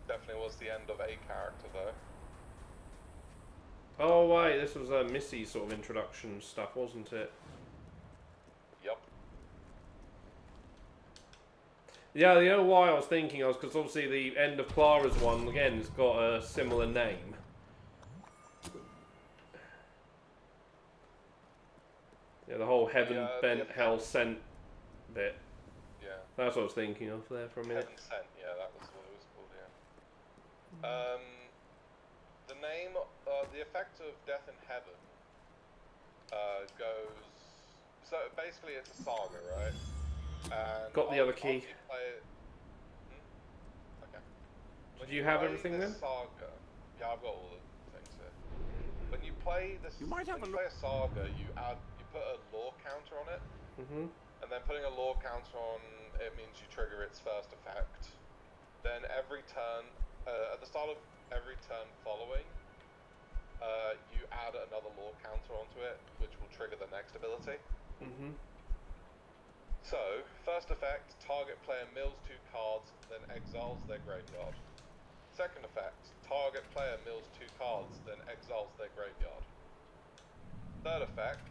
Definitely was the end of a character though. Oh wait, this was Missy's sort of introduction stuff, wasn't it? Yep. Yeah, you know why I was thinking of, because obviously the end of Clara's one, again, has got a similar name. Yeah, the whole heaven bent, hell sent bit. Yeah. That's what I was thinking of there for a minute. Heaven Sent, yeah, that was what it was called, yeah. The name, the effect of Death in Heaven goes. So basically, it's a saga, right? And Got the other key. You play it, okay. Did you have everything then? Saga, yeah, I've got all the things here. When you play this, play a saga, you put a lore counter on it, and then putting a lore counter on it means you trigger its first effect. Then every turn, at the start of every turn following, you add another lore counter onto it, which will trigger the next ability. So, first effect, target player mills 2 cards, then exiles their graveyard. Second effect, target player mills 2 cards, then exiles their graveyard. Third effect,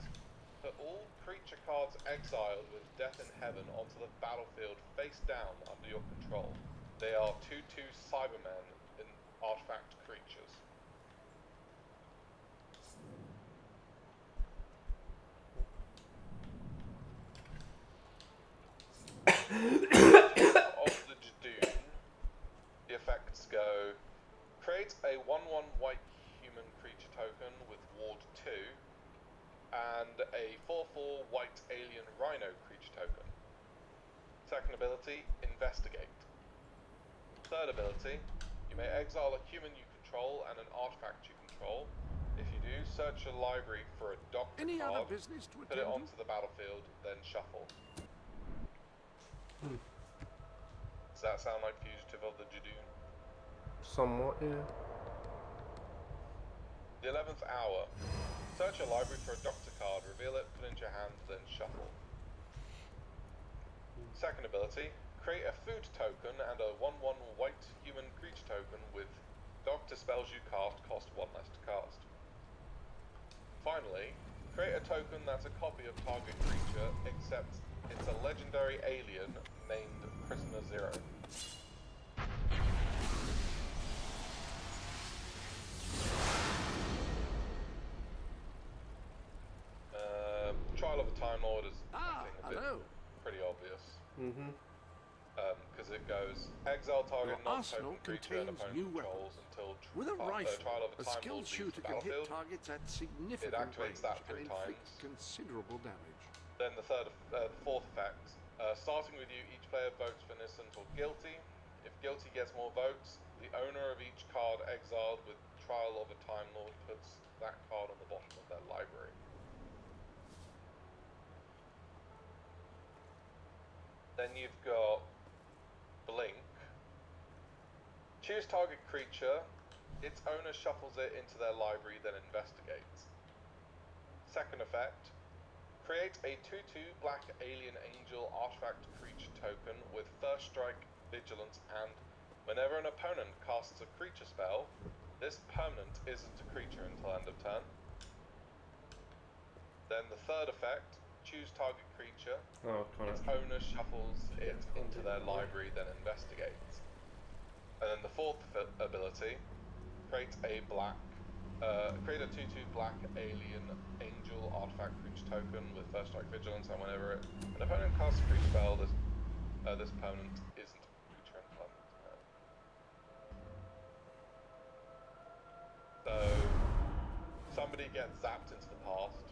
put all creature cards exiled with Death in Heaven onto the battlefield face down under your control. They are 2/2 Cybermen in artifact creatures. Of the Jadoon, the effects go: create a 1/1 white human creature token with Ward 2, and a 4/4 white alien rhino creature token. Second ability, investigate. Third ability, you may exile a human you control and an artifact you control. If you do, search your library for a doctor card, put it onto the battlefield, then shuffle. Does that sound like Fugitive of the Jadoon? Somewhat, yeah. The 11th hour. Search your library for a doctor card, reveal it, put it into your hand, then shuffle. Second ability, create a food token and a 1/1 white human creature token with doctor spells you cast cost 1 less to cast. Finally, create a token that's a copy of target creature, except it's a legendary alien named Prisoner Zero. Trial of a Time Lord is pretty obvious. Because it goes, exile target non-token creature and opponent controls until Trial of a Time Lord leaves the battlefield. It activates that 3 times. Considerable damage. Then the fourth effect. Starting with you, each player votes for innocent or guilty. If guilty gets more votes, the owner of each card exiled with Trial of a Time Lord puts that card on the bottom of their library. Then you've got Blink. Choose target creature. Its owner shuffles it into their library, then investigates. Second effect. Create a 2/2 black alien angel artifact creature token with first strike, vigilance, and whenever an opponent casts a creature spell, this permanent isn't a creature until end of turn. Then the third effect. Choose target creature. Its owner shuffles it into their library, then investigates. And then the fourth ability, create a 2/2 black alien angel artifact creature token with first strike vigilance, and whenever an opponent casts a creature spell, this permanent isn't a creature until end of turn. So somebody gets zapped into the past.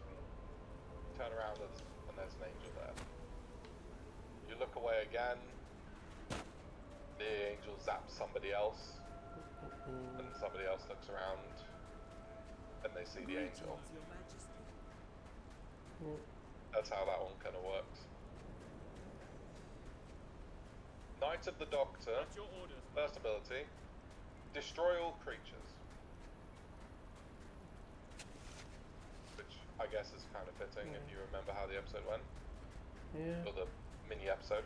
Turn around and there's an angel there. You look away again, the angel zaps somebody else, and somebody else looks around and they see the angel. That's how that one kind of works. Knight of the Doctor, first ability, destroy all creatures. I guess is kind of fitting if you remember how the episode went. Yeah. Or the mini episode.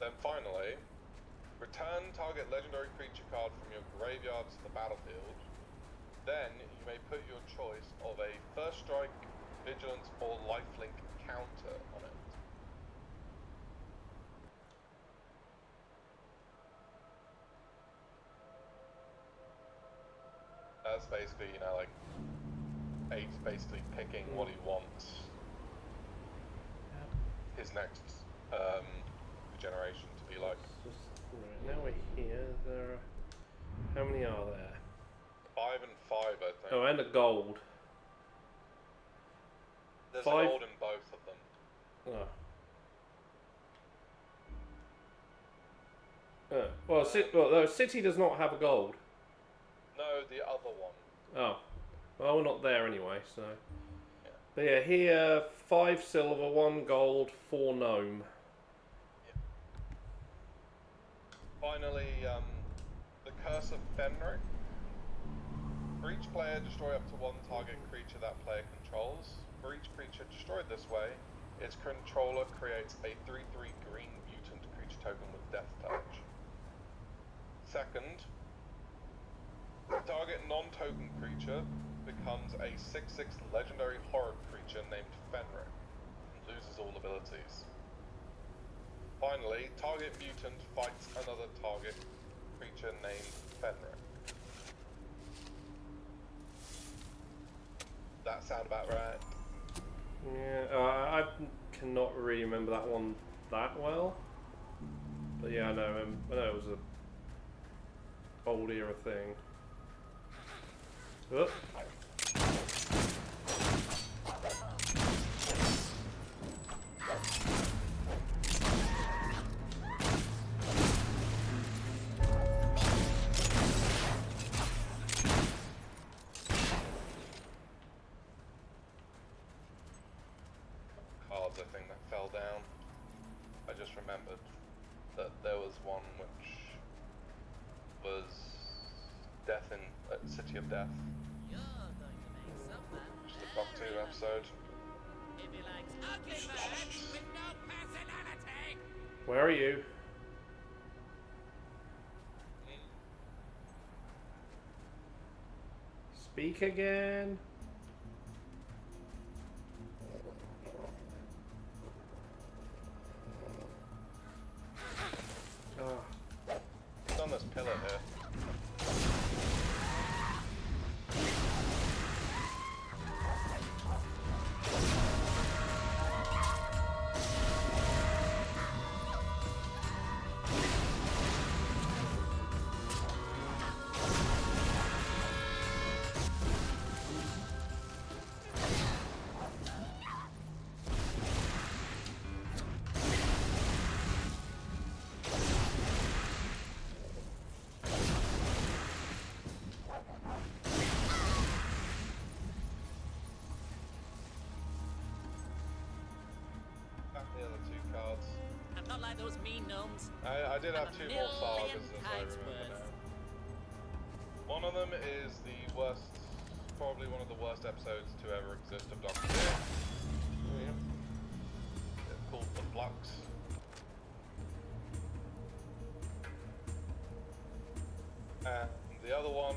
Then finally, return target legendary creature card from your graveyard to the battlefield. Then you may put your choice of a first strike, vigilance, or lifelink counter on it. That's basically, like, Eight's basically picking what he wants his next generation to be like. Right, now we're here. How many are there? 5 and 5, I think. Oh, and a gold. There's 5. a gold in both of them. Oh. Well, the city does not have a gold. No, the other one. Oh. Well, we're not there anyway, so... But yeah, here, 5 silver, 1 gold, 4 gnome. Finally, the Curse of Fenric. For each player, destroy up to 1 target creature that player controls. For each creature destroyed this way, its controller creates a 3/3 green mutant creature token with Death Touch. Second, target non-token creature becomes a 6/6 legendary horror creature named Fenric and loses all abilities. Finally, target mutant fights another target creature named Fenric. That sound about right? Yeah, I cannot really remember that one that well. But yeah, I know it was a old era thing. Oh. Cards, I think, that fell down. I just remembered that there was one which was Death in City of Death. You're going to make someone Which is the Buck 2 episode. if he likes ugly birds with no personality. Where are you? Speak again. It's on this pillar here. The other 2 cards. I'm not like those mean gnomes. I did have I'm 2 a more sagas million as I times remember worse. now. One of them is the worst, probably one of the worst episodes to ever exist of Doctor Who. It's called The Flux. And the other one...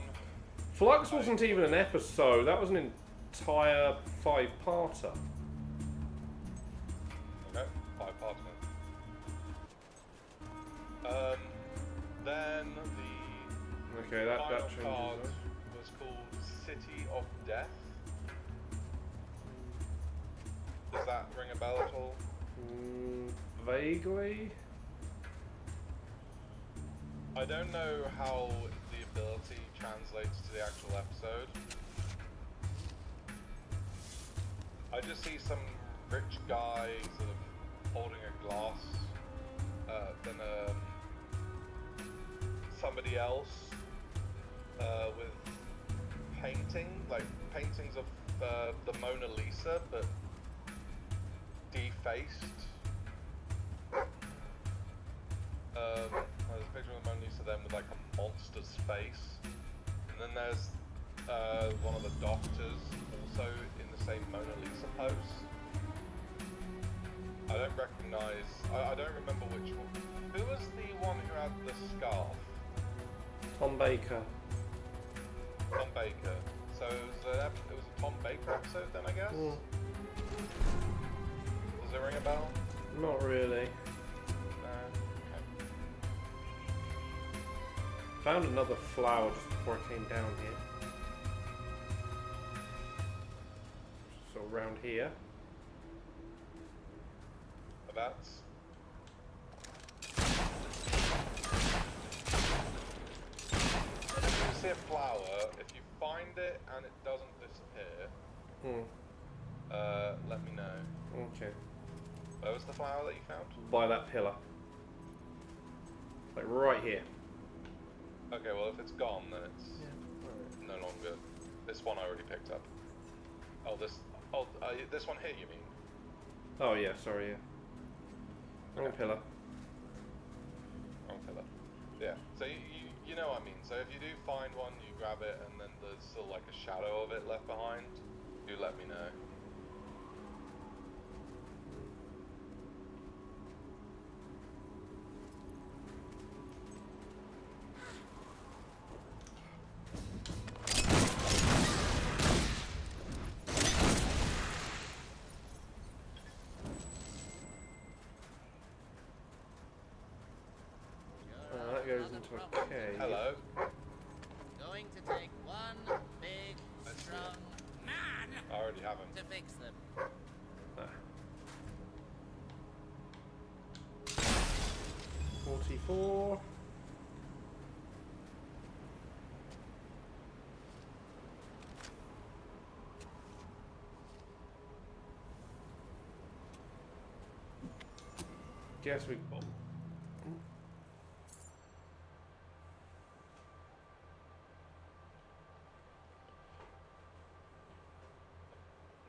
Flux wasn't even an episode, that was an entire 5-parter. Okay, 5 parts, man. Then the Okay, that final changes card it. was called City of Death. Does that ring a bell at all? Vaguely? I don't know how the ability translates to the actual episode. I just see some rich guy sort of holding a glass, then somebody else with paintings of the Mona Lisa, but defaced. There's a picture of the Mona Lisa then with like a monster's face, and then there's one of the doctors also in the same Mona Lisa pose. I don't recognize. I don't remember which one. Who was the one who had the scarf? Tom Baker. Tom Baker. So it was a Tom Baker episode then, I guess? Does it ring a bell? Not really. Okay. Found another flower just before I came down here. So around here. That's. If you see a flower, if you find it and it doesn't disappear, let me know. Okay. Where was the flower that you found? By that pillar. Like right here. Okay, well if it's gone, then it's no longer. This one I already picked up. Oh, this one here, you mean? Oh yeah, sorry, yeah. Wrong pillar. Wrong pillar. Yeah. So you know what I mean. So if you do find one, you grab it, and then there's still like a shadow of it left behind, do let me know. That goes into a cave. Hello. Going to take one big, strong man I already have him. to fix them. 44. Guess we.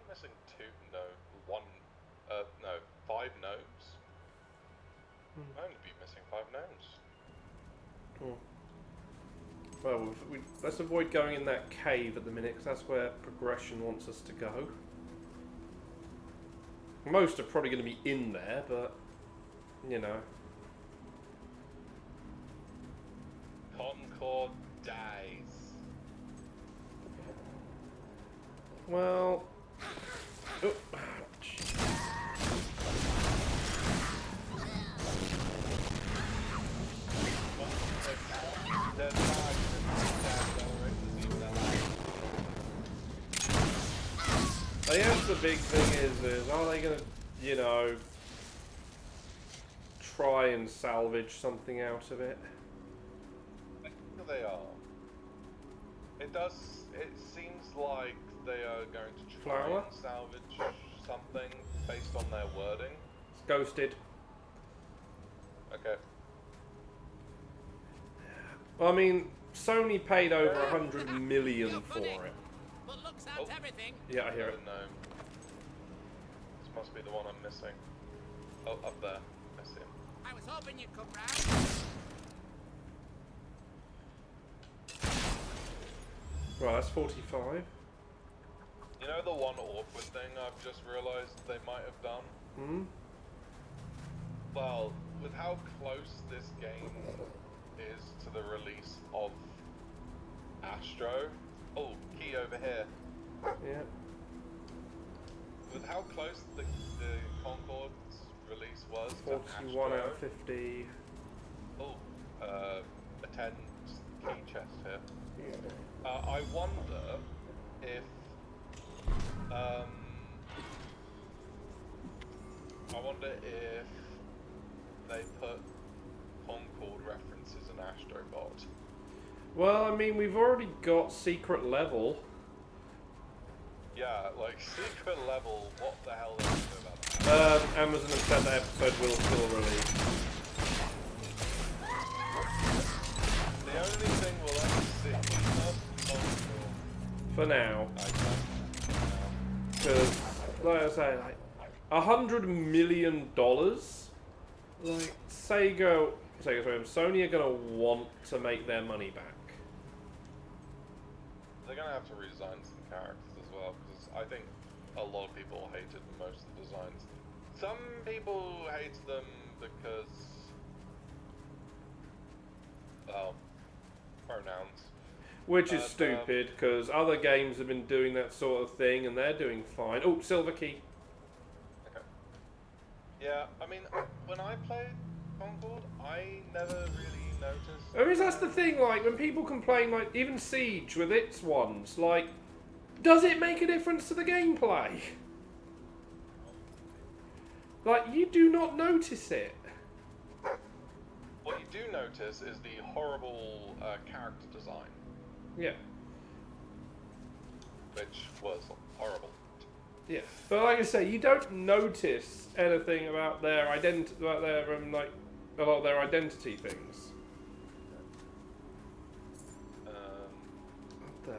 Missing five gnomes. I'd only be missing 5 gnomes. Well, let's avoid going in that cave at the minute, because that's where progression wants us to go. Most are probably going to be in there, but, you know. Concord dies. Well... Oh. I guess the big thing is are they going to, you know, try and salvage something out of it? I think they are. It seems like they are going to try and salvage something based on their wording. It's ghosted. Okay. I mean, Sony paid over 100 million for it. But looks out everything. Yeah, I hear it. No. This must be the one I'm missing. Oh, up there. I see him. I was hoping you'd come round. Right, that's 45. You know the one awkward thing I've just realised they might have done? Well, with how close this game is to the release of Astro... Oh, key over here. Yeah. With how close the Concord's release was to 41 Astro... out of 50. Oh, attend key chest here. I wonder if... I wonder if they put Concord references in Astrobot. Well, I mean, we've already got secret level. Yeah, like, secret level, what the hell is it about that? Amazon have said that episode will still release. The only thing we'll ever see is Concord. For now. Because, like I say, like, $100 million? Like, Sony are going to want to make their money back. They're going to have to redesign some characters as well, because I think a lot of people hated most of the designs. Some people hated them because, well, pronouns. Which is stupid, because other games have been doing that sort of thing, and they're doing fine. Oh, silver key. Okay. Yeah, I mean, when I played Concord, I never really noticed. I mean, that's the thing, like, when people complain, like, even Siege with its ones, like, does it make a difference to the gameplay? Like, you do not notice it. What you do notice is the horrible character design. Yeah. which was horrible. Yeah, but like I say, you don't notice anything about their like a lot of their identity things. What the?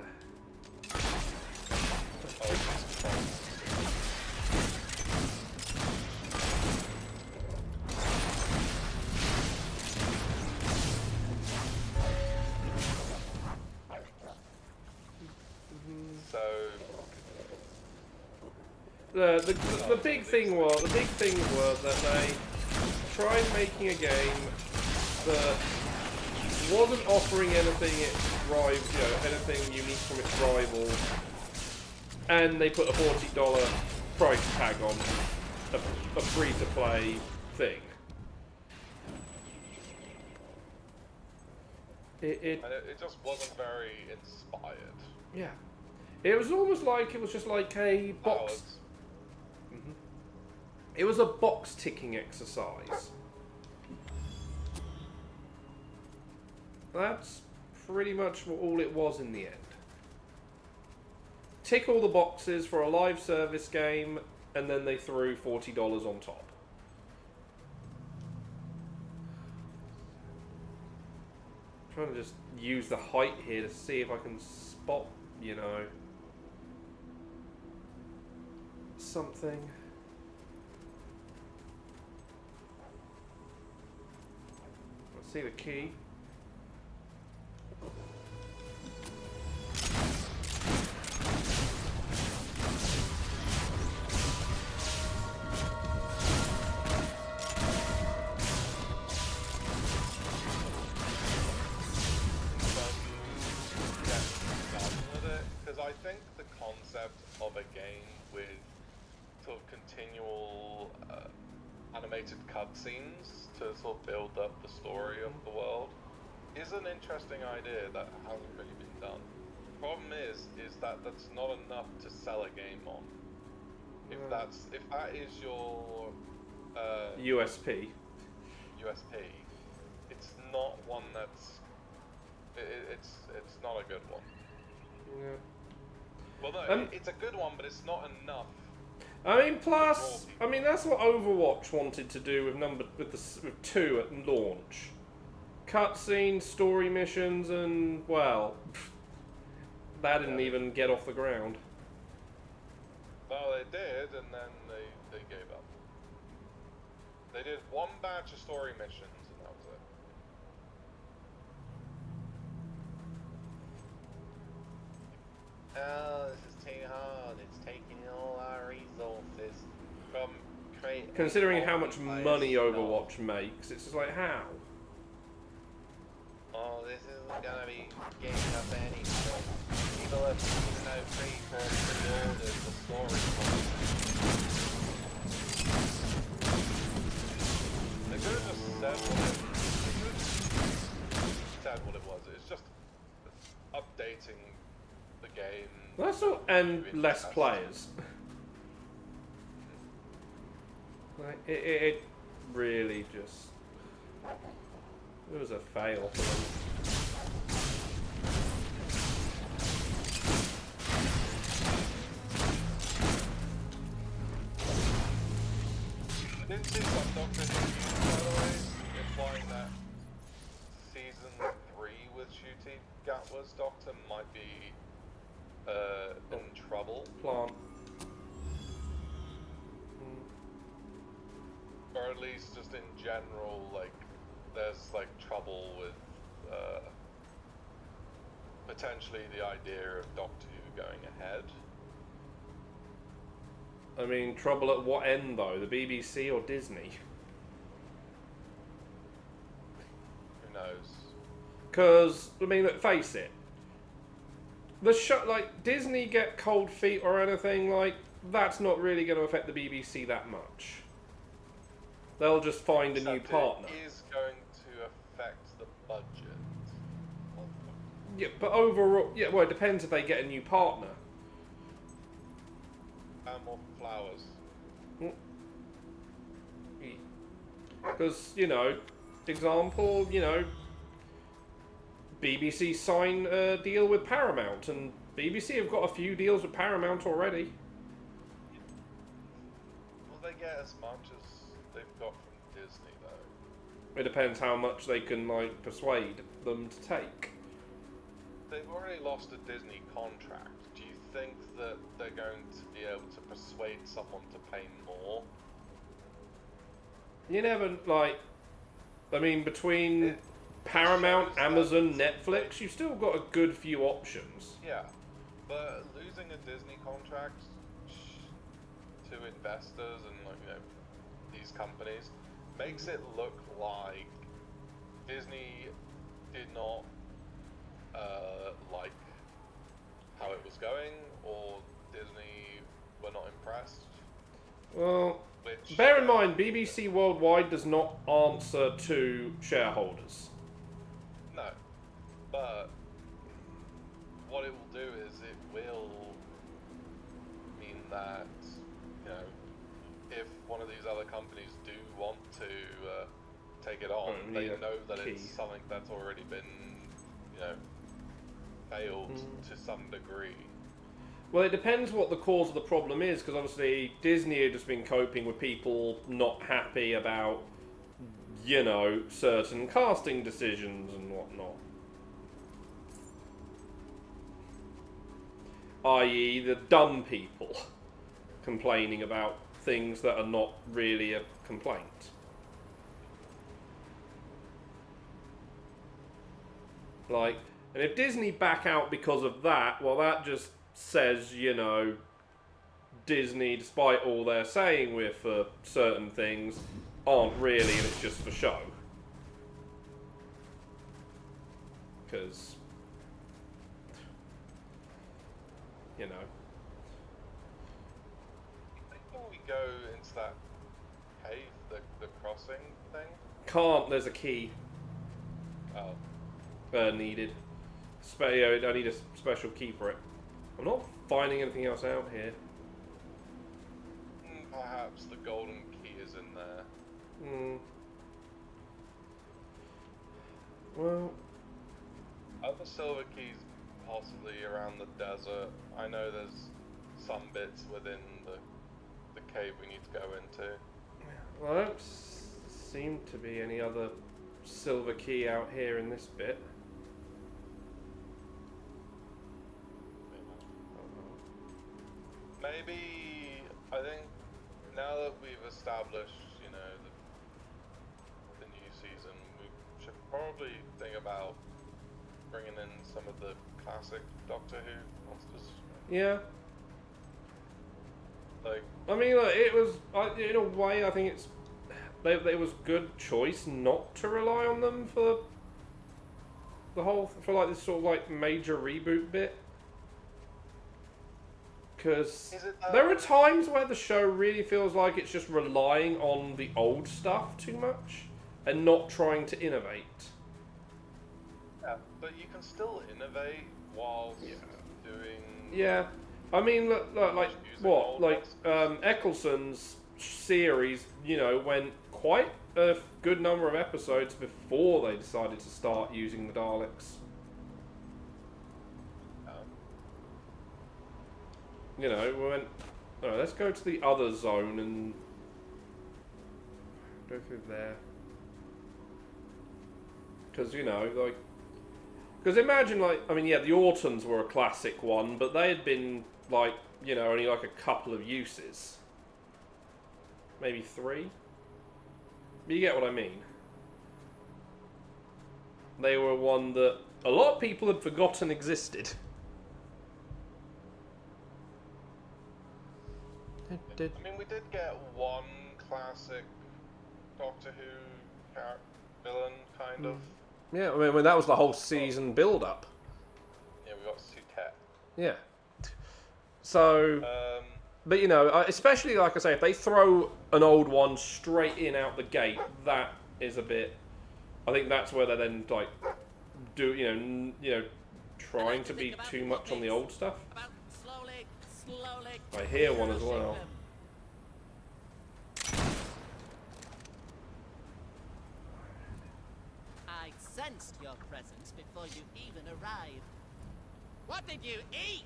So the big thing was that they tried making a game that wasn't offering anything anything unique from its rivals, and they put a $40 price tag on a free-to-play thing. It just wasn't very inspired. Yeah. It was almost like it was just like a box. It was a box ticking exercise. That's pretty much all it was in the end. Tick all the boxes for a live service game, and then they threw $40 on top. I'm trying to just use the height here to see if I can spot, something. Let's see the key. Because I think the concept of a game with sort of continual animated cutscenes to sort of build up the story of the world is an interesting idea that hasn't really been done. Problem is that that's not enough to sell a game on. If that is your USP, it's not one that's it's not a good one. Yeah. Well, no, it's a good one, but it's not enough. I mean, plus, that's what Overwatch wanted to do with 2 at launch. Cutscenes, story missions, and that didn't even get off the ground. Well, they did, and then they gave up. They did one batch of story missions, and that was it. Oh, this is too hard. It's taking all our resources from creating. Considering how much money Overwatch makes, it's just like, how? Oh, this isn't gonna be getting us anything. People have seen no free for pre-orders the story They could have just said what it was. It's just updating the game. That's all, and less players. Like it really just. It was a fail for them. I did see some Doctor Who, by the way, implying that Season 3 with Ncuti Gatwa's Doctor might be in trouble. Plant. Or at least just in general, like, there's like trouble with potentially the idea of Doctor Who going ahead. I mean, trouble at what end though? The BBC or Disney? Who knows? Because I mean, look, face it. The show, like Disney get cold feet or anything, like that's not really going to affect the BBC that much. They'll just find a new partner. It is going to affect the budget. Yeah, but overall, yeah, well, it depends if they get a new partner. And more flowers. Because, example, BBC sign a deal with Paramount, and BBC have got a few deals with Paramount already. Will they get as much as they've got from Disney, though? It depends how much they can, like, persuade them to take. They've already lost a Disney contract. Do you think that they're going to be able to persuade someone to pay more? You never, like... I mean, between Paramount, Amazon, Netflix, you've still got a good few options. Yeah, but losing a Disney contract to investors and, like, you know, these companies makes it look like Disney did not like how it was going, or Disney were not impressed. Well, bear in mind, BBC Worldwide does not answer to shareholders. No, but what it will do is it will mean that, you know, if one of these other companies do want to take it on, they know that it's something that's already been, you know, failed to some degree. Well, it depends what the cause of the problem is, because obviously Disney had just been coping with people not happy about, you know, certain casting decisions and whatnot. I.e. the dumb people complaining about things that are not really a complaint. Like, and if Disney back out because of that, well, that just says, you know, Disney, despite all they're saying with certain things, aren't really, and it's just for show. Because, you know. Before we go into that cave, the crossing thing? Can't, there's a key. Oh. Needed. I need a special key for it. I'm not finding anything else out here. Perhaps the golden key is in there. Well, other silver keys possibly around the desert. I know there's some bits within the cave we need to go into. Well, I don't seem to be any other silver key out here in this bit. Maybe, I think, now that we've established, you know, the new season, we should probably think about bringing in some of the classic Doctor Who monsters. Yeah. Like, I mean, look, it was, in a way, I think it was good choice not to rely on them for like this sort of like major reboot bit. Because there are times where the show really feels like it's just relying on the old stuff too much and not trying to innovate. Yeah, but you can still innovate while doing... Yeah. I mean, look like, what? Like, Eccleston's series, you know, went quite a good number of episodes before they decided to start using the Daleks. You know, we went, alright, let's go to the other zone and go through there. Because, you know, like, because imagine, like, I mean, yeah, the Autons were a classic one, but they had been, like, you know, only like a couple of uses. Maybe 3? But you get what I mean. They were one that a lot of people had forgotten existed. I mean, we did get one classic Doctor Who villain, kind of. Yeah, I mean, that was the whole season build-up. Yeah, we got Sutet. Yeah. So, but you know, especially, like I say, if they throw an old one straight in out the gate, that is a bit... I think that's where they then, like, do, you know, trying to be too much on the old stuff. I hear one as well. I sensed your presence before you even arrived. What did you eat?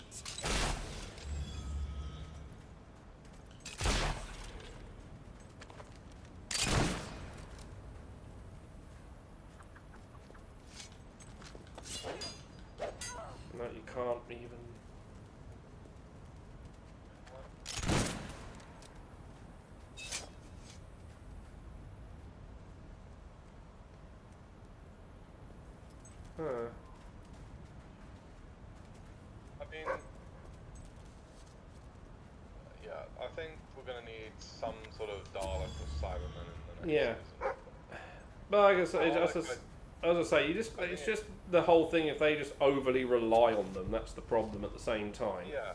No, you can't even. Huh. I mean, yeah, I think we're gonna need some sort of Dalek or Cyberman in the next season. But I guess as I say, it's just the whole thing. If they just overly rely on them, that's the problem at the same time. Yeah.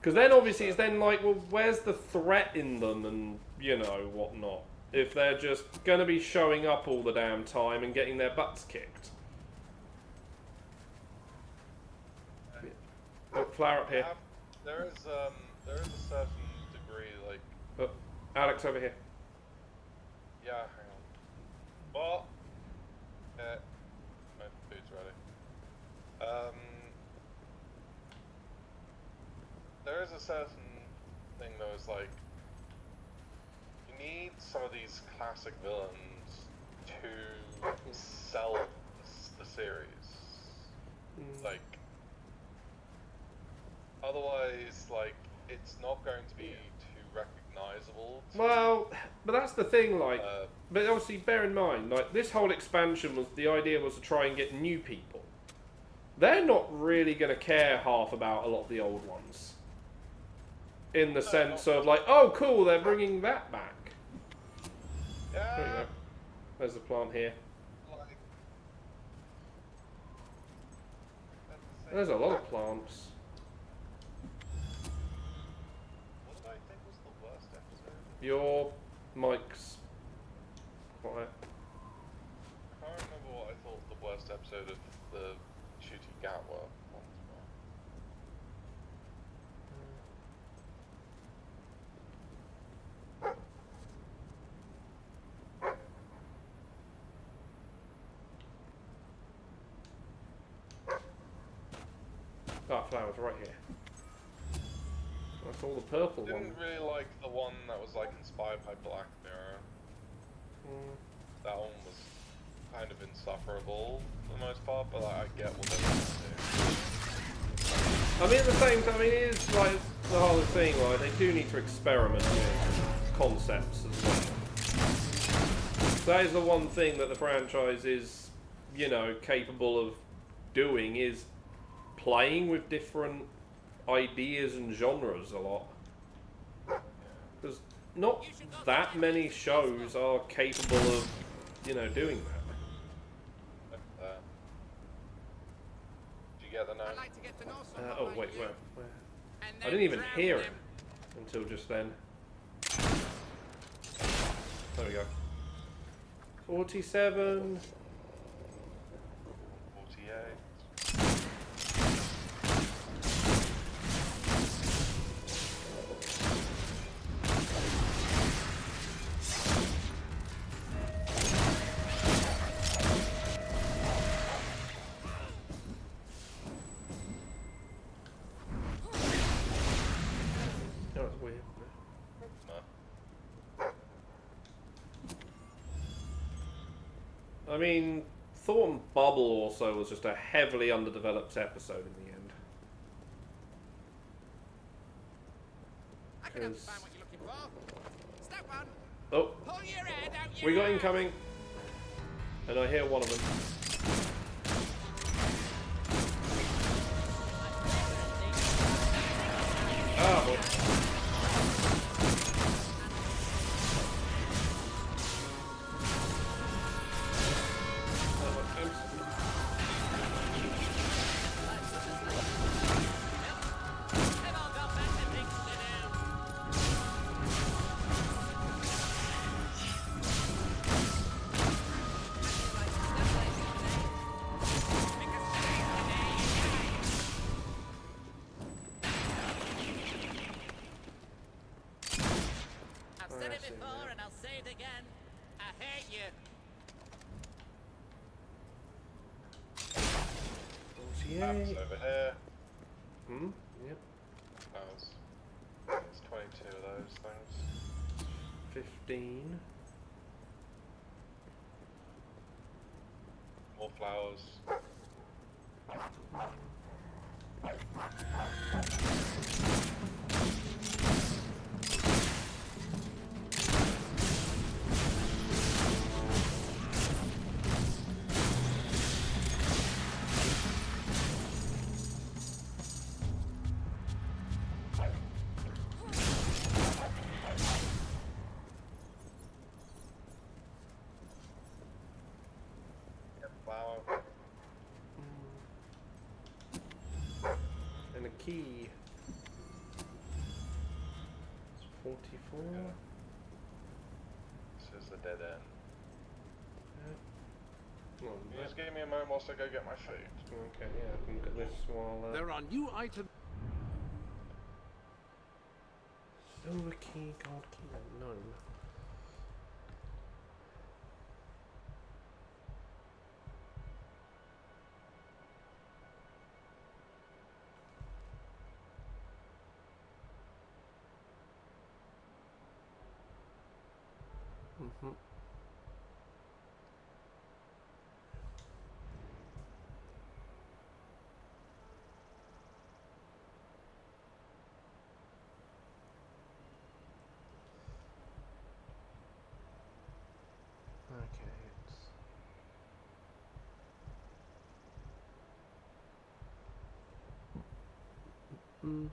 Because then obviously it's then like, well, where's the threat in them and, you know, whatnot? If they're just going to be showing up all the damn time and getting their butts kicked. Oh, flower up here. There is a certain degree, like... Oh, Alex over here. Yeah, hang on. Well, my food's ready. There is a certain thing though, is like, you need some of these classic villains to sell the series. Like, otherwise, like, it's not going to be too recognizable. Well, but that's the thing, like, but obviously bear in mind, like, this whole expansion was, the idea was to try and get new people. They're not really going to care half about a lot of the old ones. In the sense of, like, oh, cool, they're bringing that back. Yeah. There you go. There's the plant here. There's a lot of plants. What did I think was the worst episode? Your mic's quiet. I can't remember what I thought the worst episode of the Shooty Gatwa ones were. Ah, flowers right here. That's all the purple I ones. didn't really like the one that was like inspired by Black Mirror. That one was kind of insufferable for the most part, but like, I get what they want to do. I mean, at the same time, it is like the whole thing, like, they do need to experiment with concepts as well. That is the one thing that the franchise is, you know, capable of doing, is playing with different ideas and genres a lot. Because not that many shows are capable of, you know, doing that. Did you get the note? Oh wait, where? I didn't even hear it until just then. There we go. 47. 48. That was weird. I mean, Thornton Bubble also was just a heavily underdeveloped episode in the end. I can understand what you're looking for. Step one. Oh, Pull your head out we got incoming, and I hear one of them. Ah, boy. I've said it before and I'll say it again. I hate you. 48. Maps over here. Hmm? Yep. It's 22 of those things. 15. More flowers. Flower. And a key. It's 44. Yeah. This is the dead end. Yeah. Oh, Can you just give me a moment whilst I go get my food? Okay, yeah, I can look at this while... There are new items. Silver key, gold key, and gnome. Mm-hmm. Okay, it's... Mm.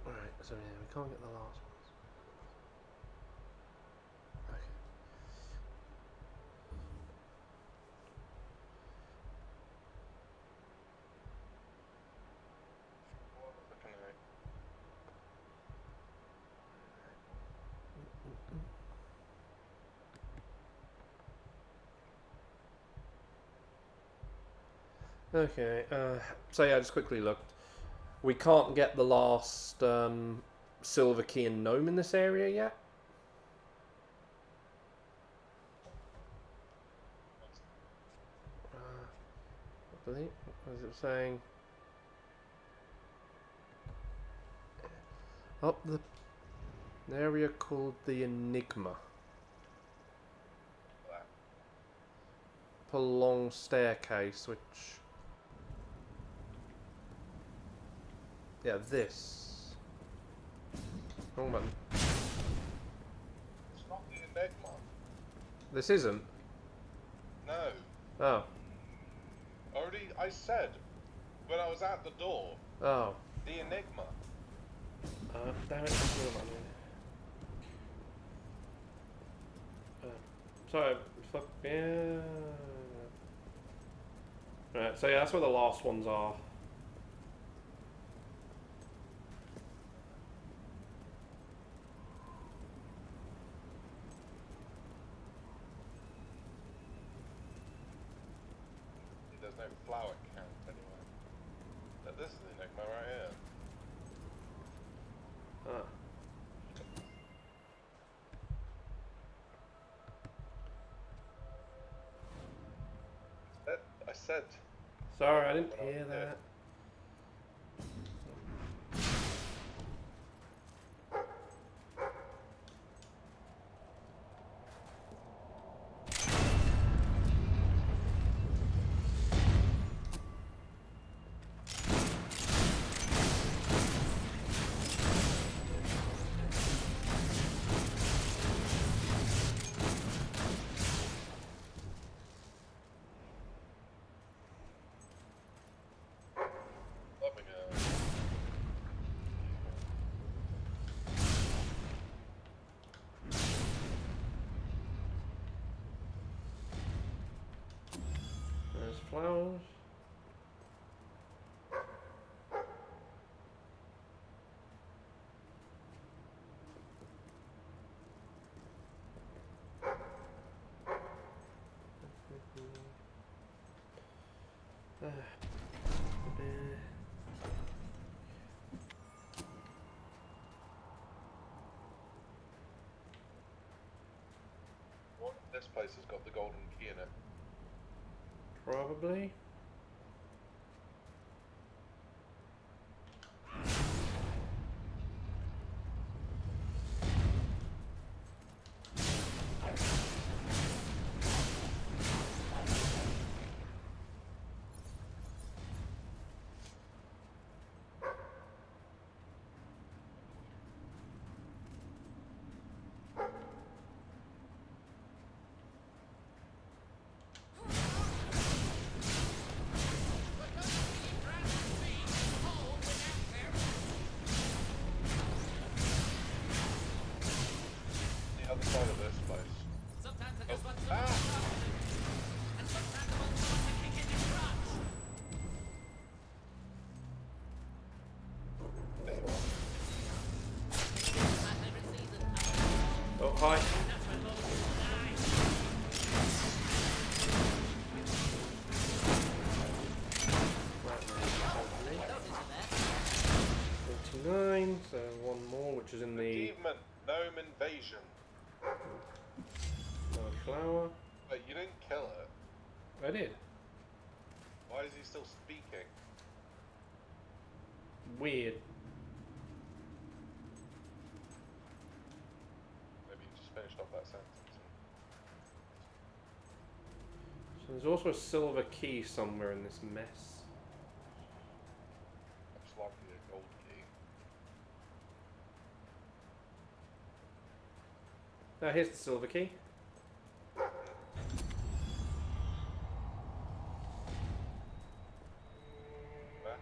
Alright, so yeah, we can't get the last ones. Okay. Okay, so yeah, I just quickly looked. We can't get the last silver key and gnome in this area yet. What is it saying? Up the area called the Enigma. Up a long staircase, which... Yeah, this. Wrong button. It's not the Enigma. This isn't? No. Oh. Already, I said when I was at the door. Oh. The Enigma. Damn it. Sorry, fuck, yeah. Right, so yeah, that's where the last ones are. There's no flower count anywhere. But this is the Enigma right here. Ah. I said. Sorry, I didn't hear that. What? This place has got the golden key in it. Probably. The other side of this place. Sometimes I just want Ah! and sometimes I want someone to kick in your crotch. There you are. My favorite season. Oh, hi. That's when most people die. Don't do that. 49, so one more, which is in the Achievement, gnome invasion. flower. Wait, you didn't kill it. I did. Why is he still speaking? Weird. Maybe you just finished off that sentence. So there's also a silver key somewhere in this mess. Most likely a gold key. Now here's the silver key. Where?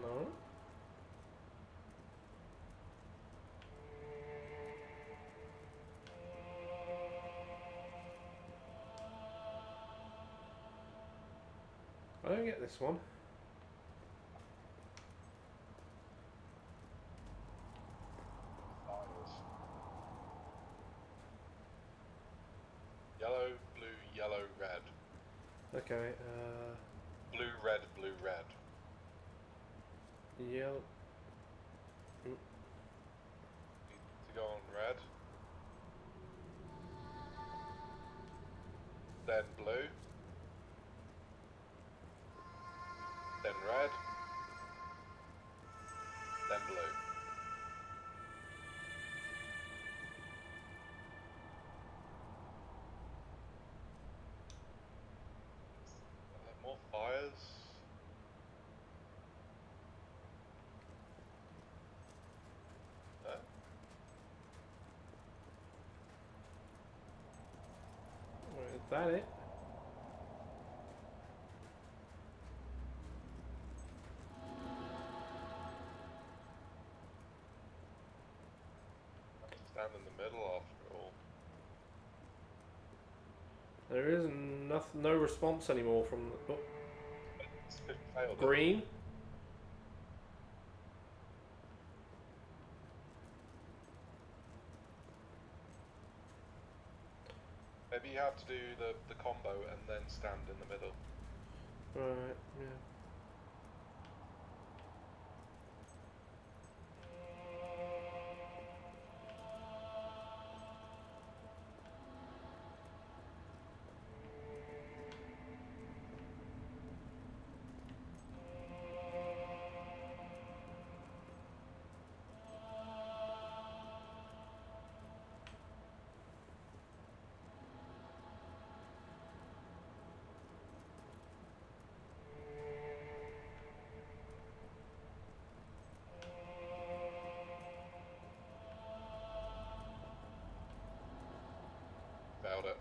No. I don't get this one. Fires. Yellow, blue, yellow, red. Okay, Blue, red, blue, red. yellow. Need to go on red. Then blue. Then red. Then blue. More fires. Huh? Is that it? Stand in the middle after all. There is no response anymore from the It failed. green. Maybe you have to do the combo and then stand in the middle. Right, yeah. Failed it.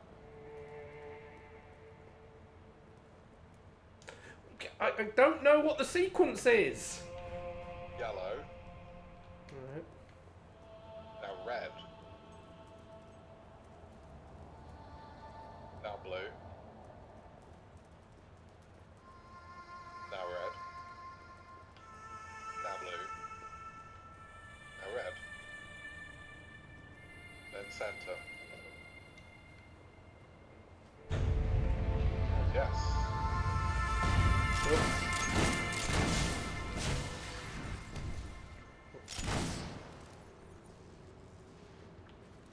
I don't know what the sequence is. Yellow. blue. Now red. Now blue. Now red. Then center. Yes.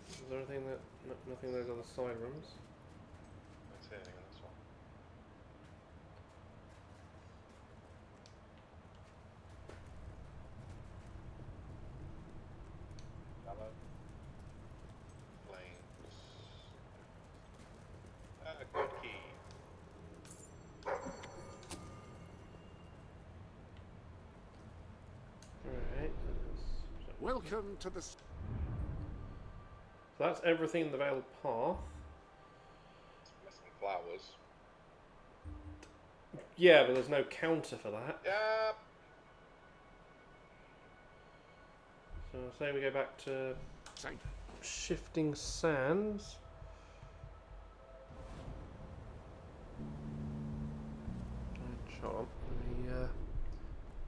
Is there anything that... nothing in those other side rooms? Don't see anything in this one. Yellow. Flames. Good key. Alright. Welcome to the... So that's everything in the Veiled Path. Missing flowers. Yeah, but there's no counter for that. Yep. So say we go back to Shifting Sands. Chart. Let me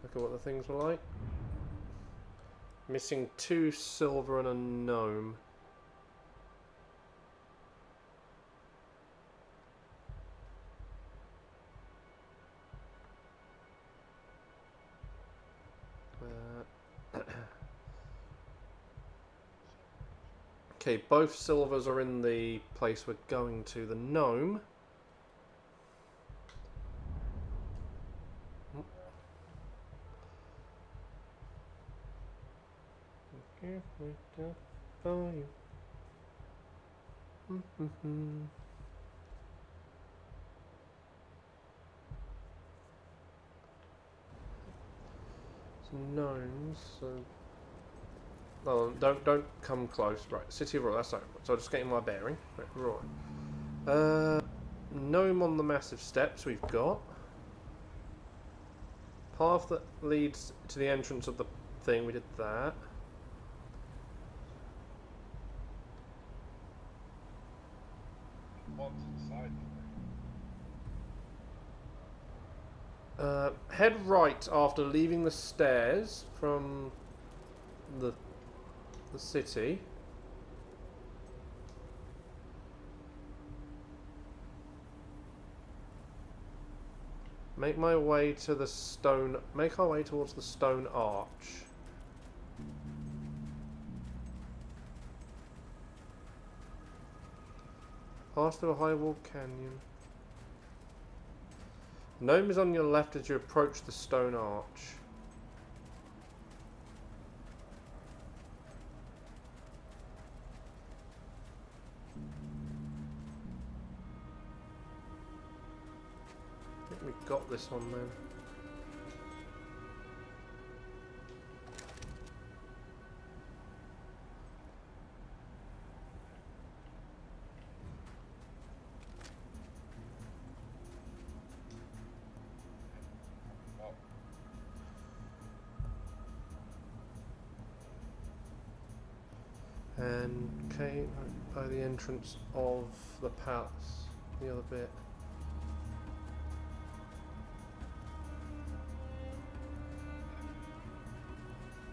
look at what the things were like. Missing 2 silver and a gnome. Okay, both silvers are in the place we're going to. The gnome. Some gnomes. So oh, don't come close. Right, City of Royal. That's over. So I'm just getting my bearing. Right. Gnome on the massive steps we've got. Path that leads to the entrance of the thing. We did that. One to the side. Head right after leaving the stairs from the city. Make our way towards the stone arch. Pass through a high wall canyon. Gnome is on your left as you approach the stone arch. I think we got this one then. And came by the entrance of the palace, the other bit.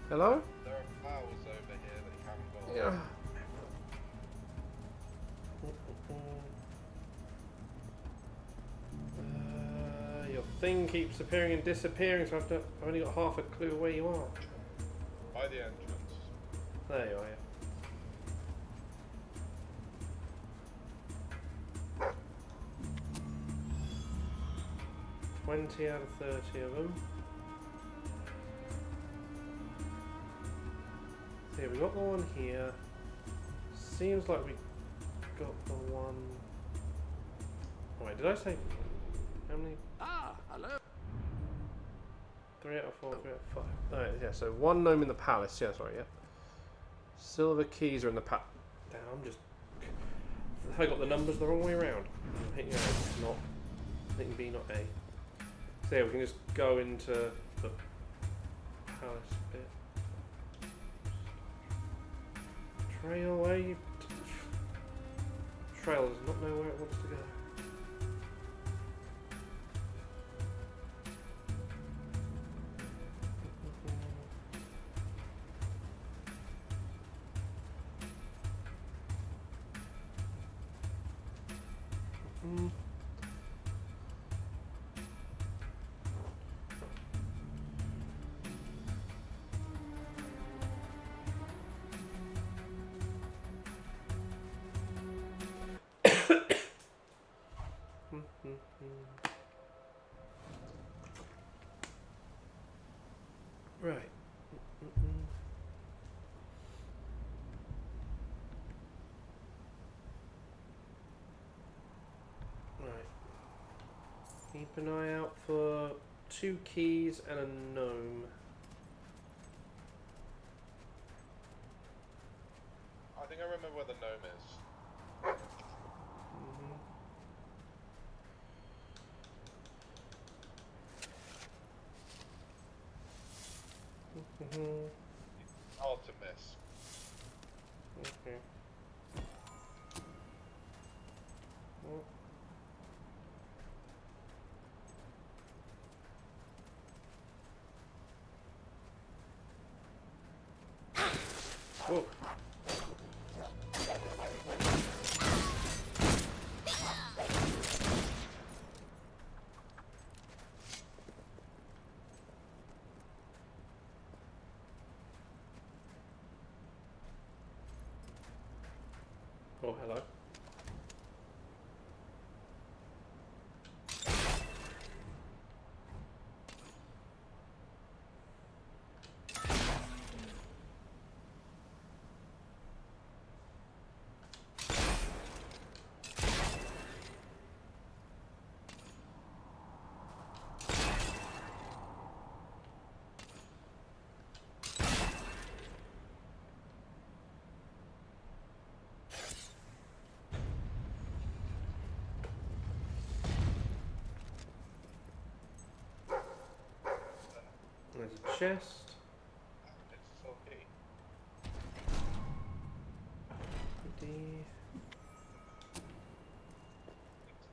Hello? There are flowers over here that you haven't got. Yeah. Your thing keeps appearing and disappearing, so I've only got half a clue where you are. By the entrance. There you are, yeah. 20 out of 30 of them. So yeah, we got the one here. Seems like we got the one. Oh wait, did I say how many? Ah, hello. 3 out of 4, 3 out of 5. Alright, yeah, so one gnome in the palace. Yeah, sorry, yeah. Silver keys are in the palace. Damn, I'm just. I got the numbers the wrong way around. I'm hitting A, not hitting B, not A. So yeah, we can just go into the palace bit. Trail, where you... Trail does not know where it wants to go. Right. Right. Keep an eye out for 2 keys and a gnome. I think I remember where the gnome is. Hard to miss. Okay. Well. Whoa. Oh, hello. There's a chest. It's okay.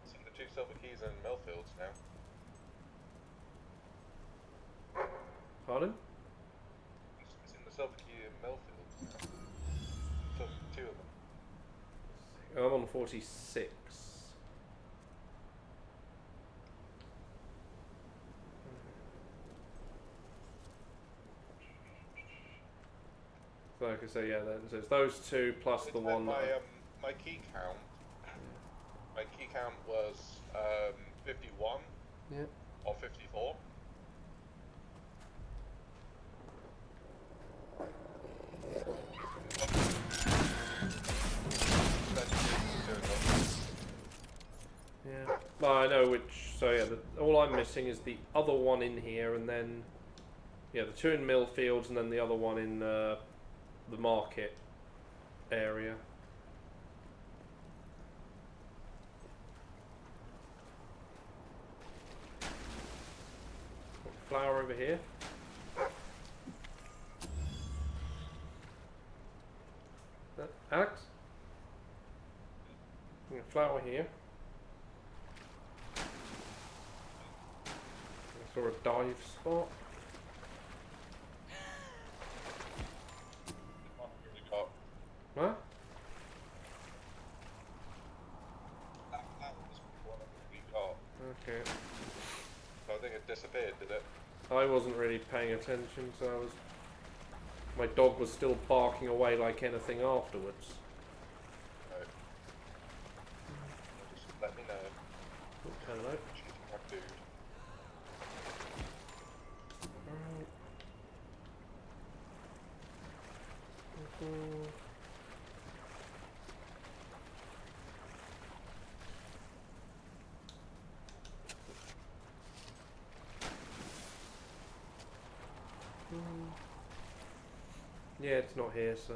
Seeing the 2 silver keys in Millfields now. Pardon? Missing the silver key in Millfields now. So 2 of them. I'm on 46. So like I say, yeah, so it's those 2 plus the one. My key count. My key count was 51. Yeah. Or 54. Yeah. Well, I know which. So yeah, all I'm missing is the other one in here, and then yeah, the 2 in Millfields, and then the other one in the market area. Flower over here. Alex? Flower here. I saw a dive spot. What? That was one we got. Okay. So I think it disappeared, did it? I wasn't really paying attention, so I was. My dog was still barking away like anything afterwards. Right. Just let me know. Hello. She's my food. Alright. Yeah, it's not here, so.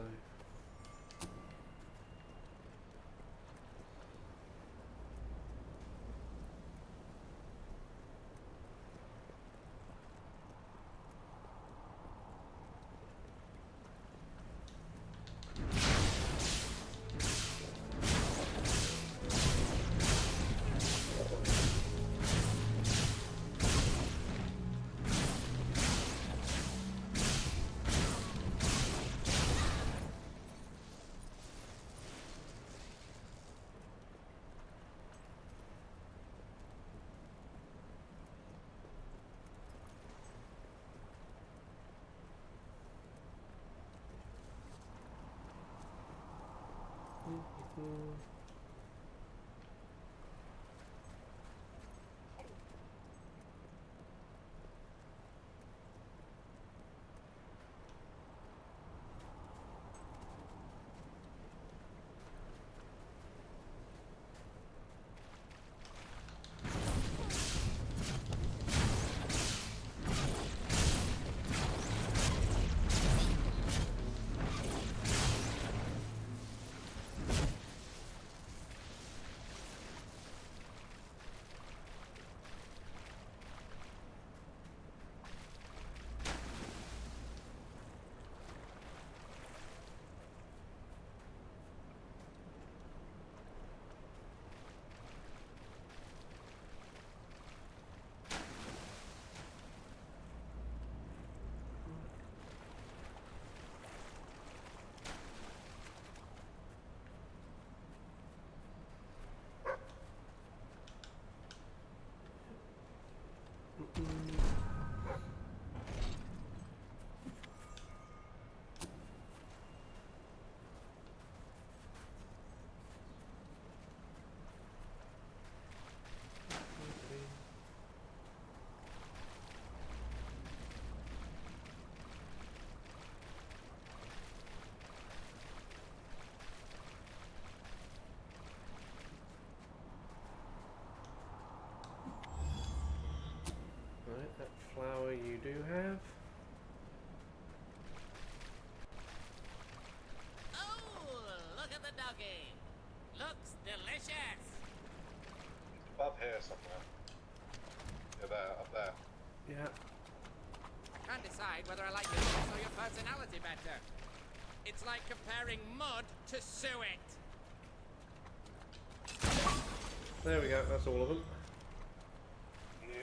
Right, that flower you do have. Oh, look at the doggy. Looks delicious. Above here somewhere. Yeah, there, up there. Yeah. Can't decide whether I like your looks or your personality better. It's like comparing mud to suet. There we go, that's all of them. Yeah.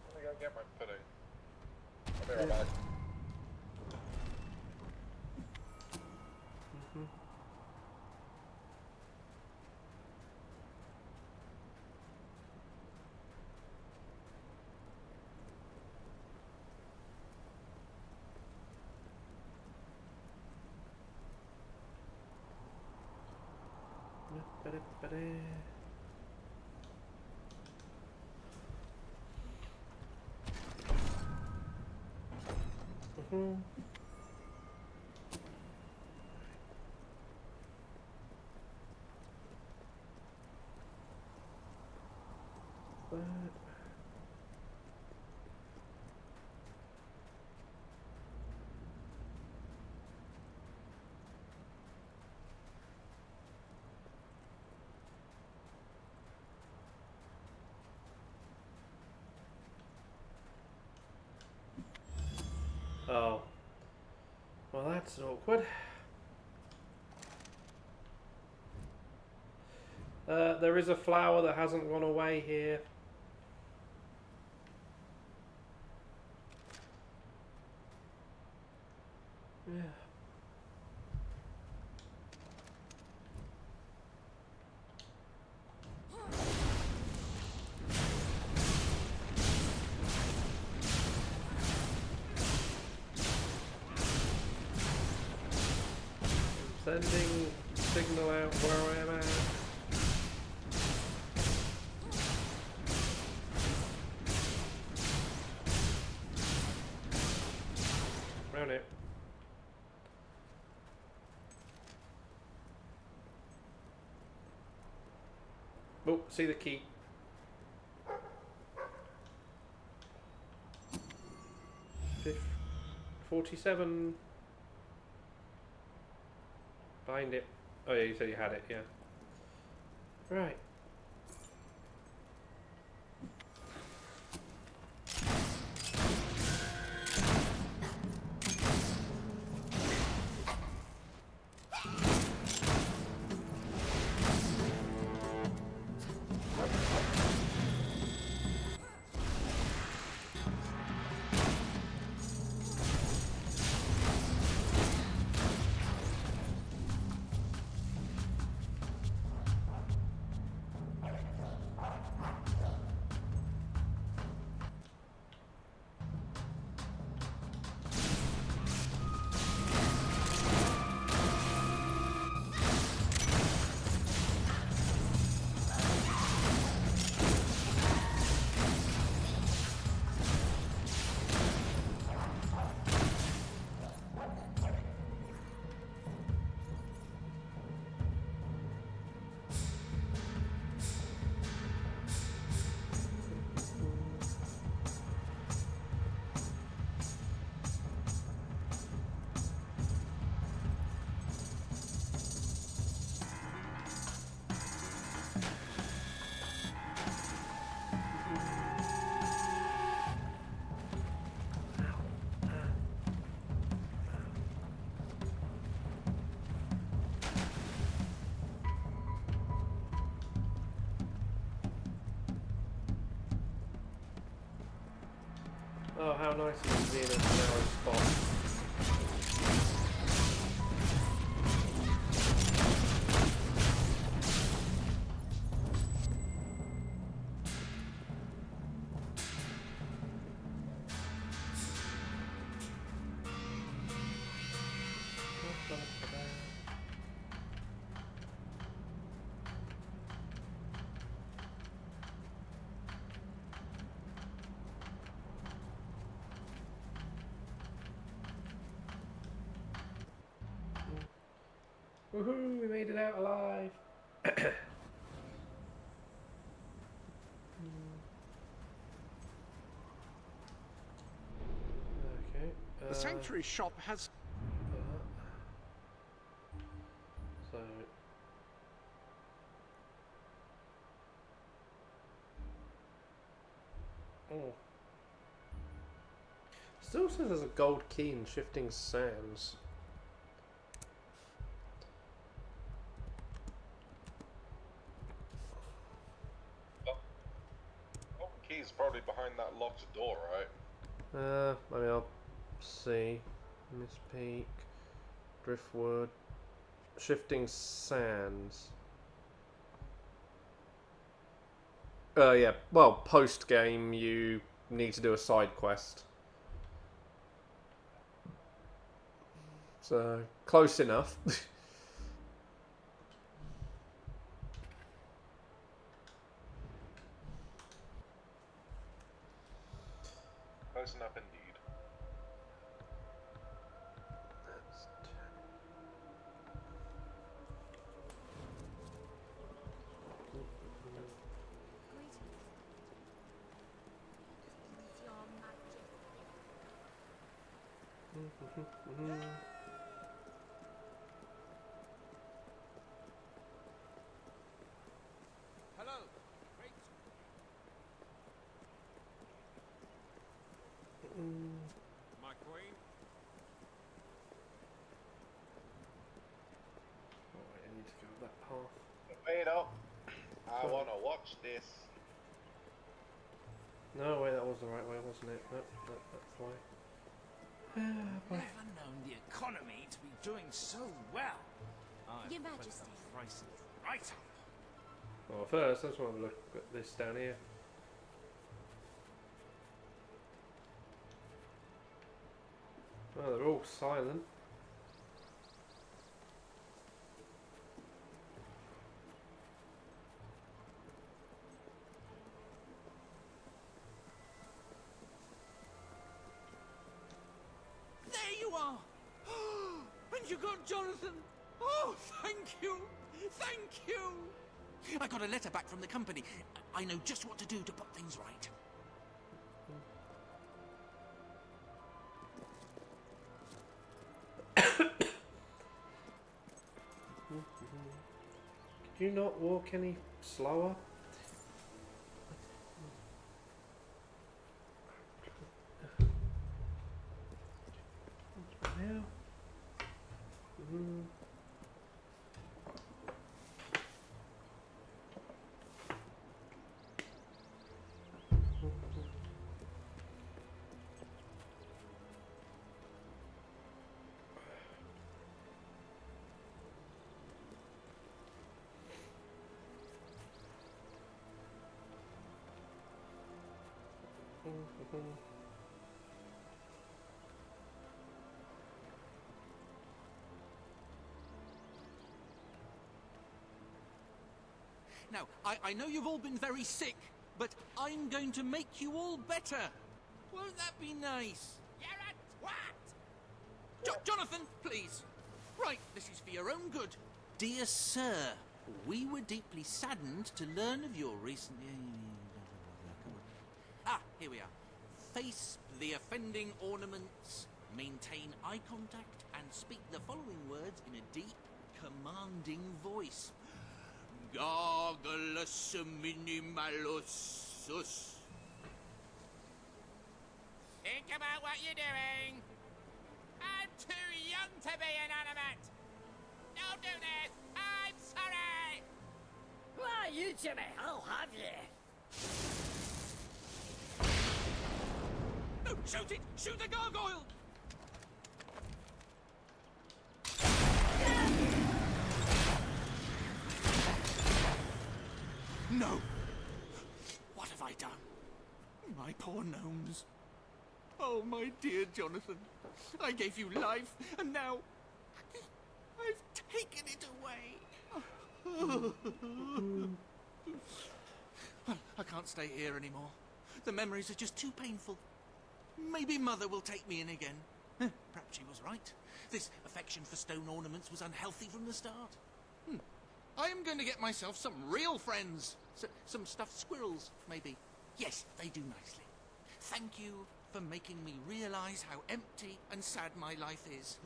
I'm gonna go get my pudding. I'll be right back. Oh. Well, that's awkward. There is a flower that hasn't gone away here. Yeah. Sending signal out where I am at. Round it. Oh, see the key. Fifth, 47. Find it. Oh yeah, you said you had it, yeah. Right. Oh, how nice it is being in a narrow spot. Woohoo, we made it out alive. Okay. The sanctuary shop has... So... Oh. Still says there's a gold key in Shifting Sands. Key's probably behind that locked door, right? Maybe I'll see. Miss Peak, Driftwood, Shifting Sands. Yeah. Well, post game you need to do a side quest. So close enough. Close enough indeed. Hello. Great. My queen. Alright, I need to go that path. Wait up. I want to watch this. No, wait, that was the right way, wasn't it? Nope, that's why. Never known the economy to be doing so well. Your Majesty. Prices right up. Well, first, I just want to look at this down here. Oh, they're all silent. There you are! And you got Jonathan! Oh, thank you! Thank you! I got a letter back from the company. I know just what to do to put things right. Could you not walk any slower? Now. Now, I know you've all been very sick, but I'm going to make you all better. Won't that be nice? You're a twat! Jonathan, please. Right, this is for your own good. Dear sir, we were deeply saddened to learn of your recent... Ah, here we are. Face the offending ornaments, maintain eye contact, and speak the following words in a deep, commanding voice. Gargalus minimalusus. Think about what you're doing. I'm too young to be inanimate. Don't do this. I'm sorry. Why, you Jimmy, I'll have you. No, shoot it! Shoot the gargoyle! No! What have I done? My poor gnomes. Oh, my dear Jonathan. I gave you life, and now... I've taken it away. I can't stay here anymore. The memories are just too painful. Maybe Mother will take me in again. Perhaps she was right. This affection for stone ornaments was unhealthy from the start. I am going to get myself some real friends. Some stuffed squirrels, maybe. Yes, they do nicely. Thank you for making me realize how empty and sad my life is.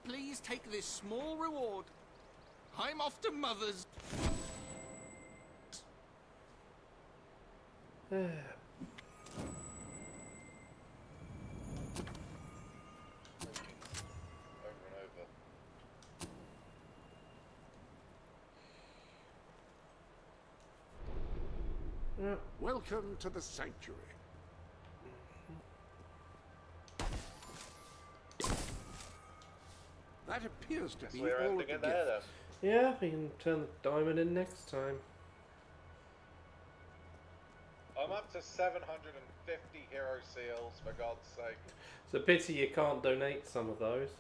Please take this small reward. I'm off to Mother's. Welcome to the sanctuary. That appears to be all of the gifts. Yeah, we can turn the diamond in next time. I'm up to 750 hero seals, for God's sake. It's a pity you can't donate some of those.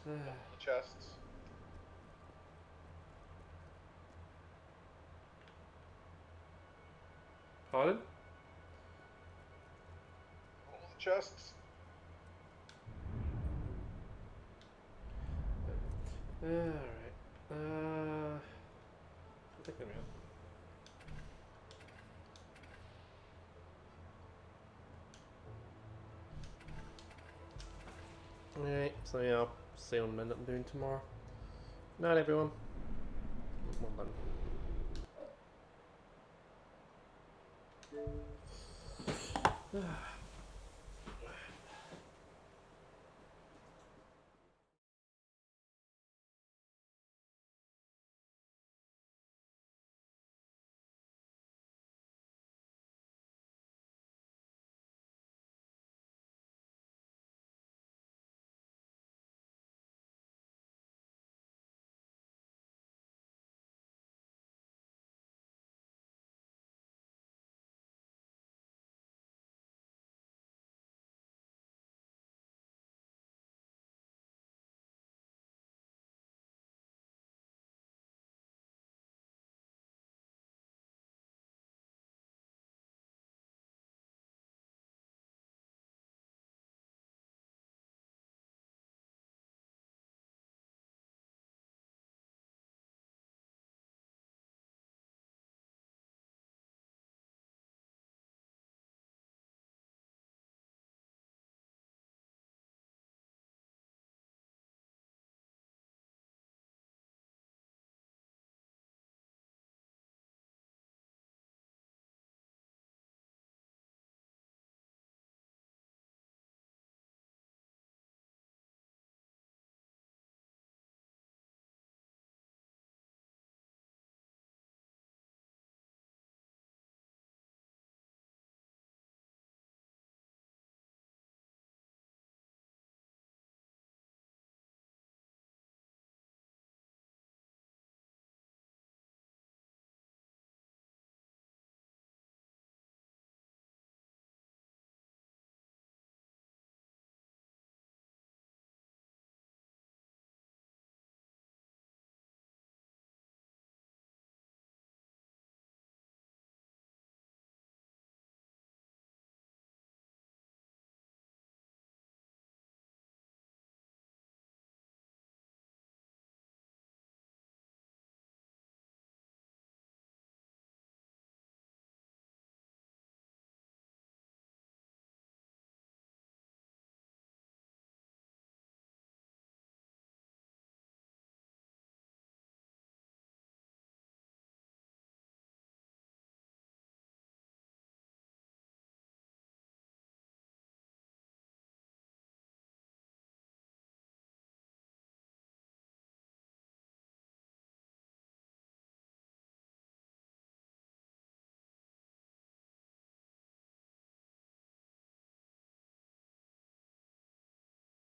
The chests. Pardon? All the chests. Alright. I think I'm out. Alright, so yeah, I'll see what I'm up doing tomorrow. Night, everyone. Well done.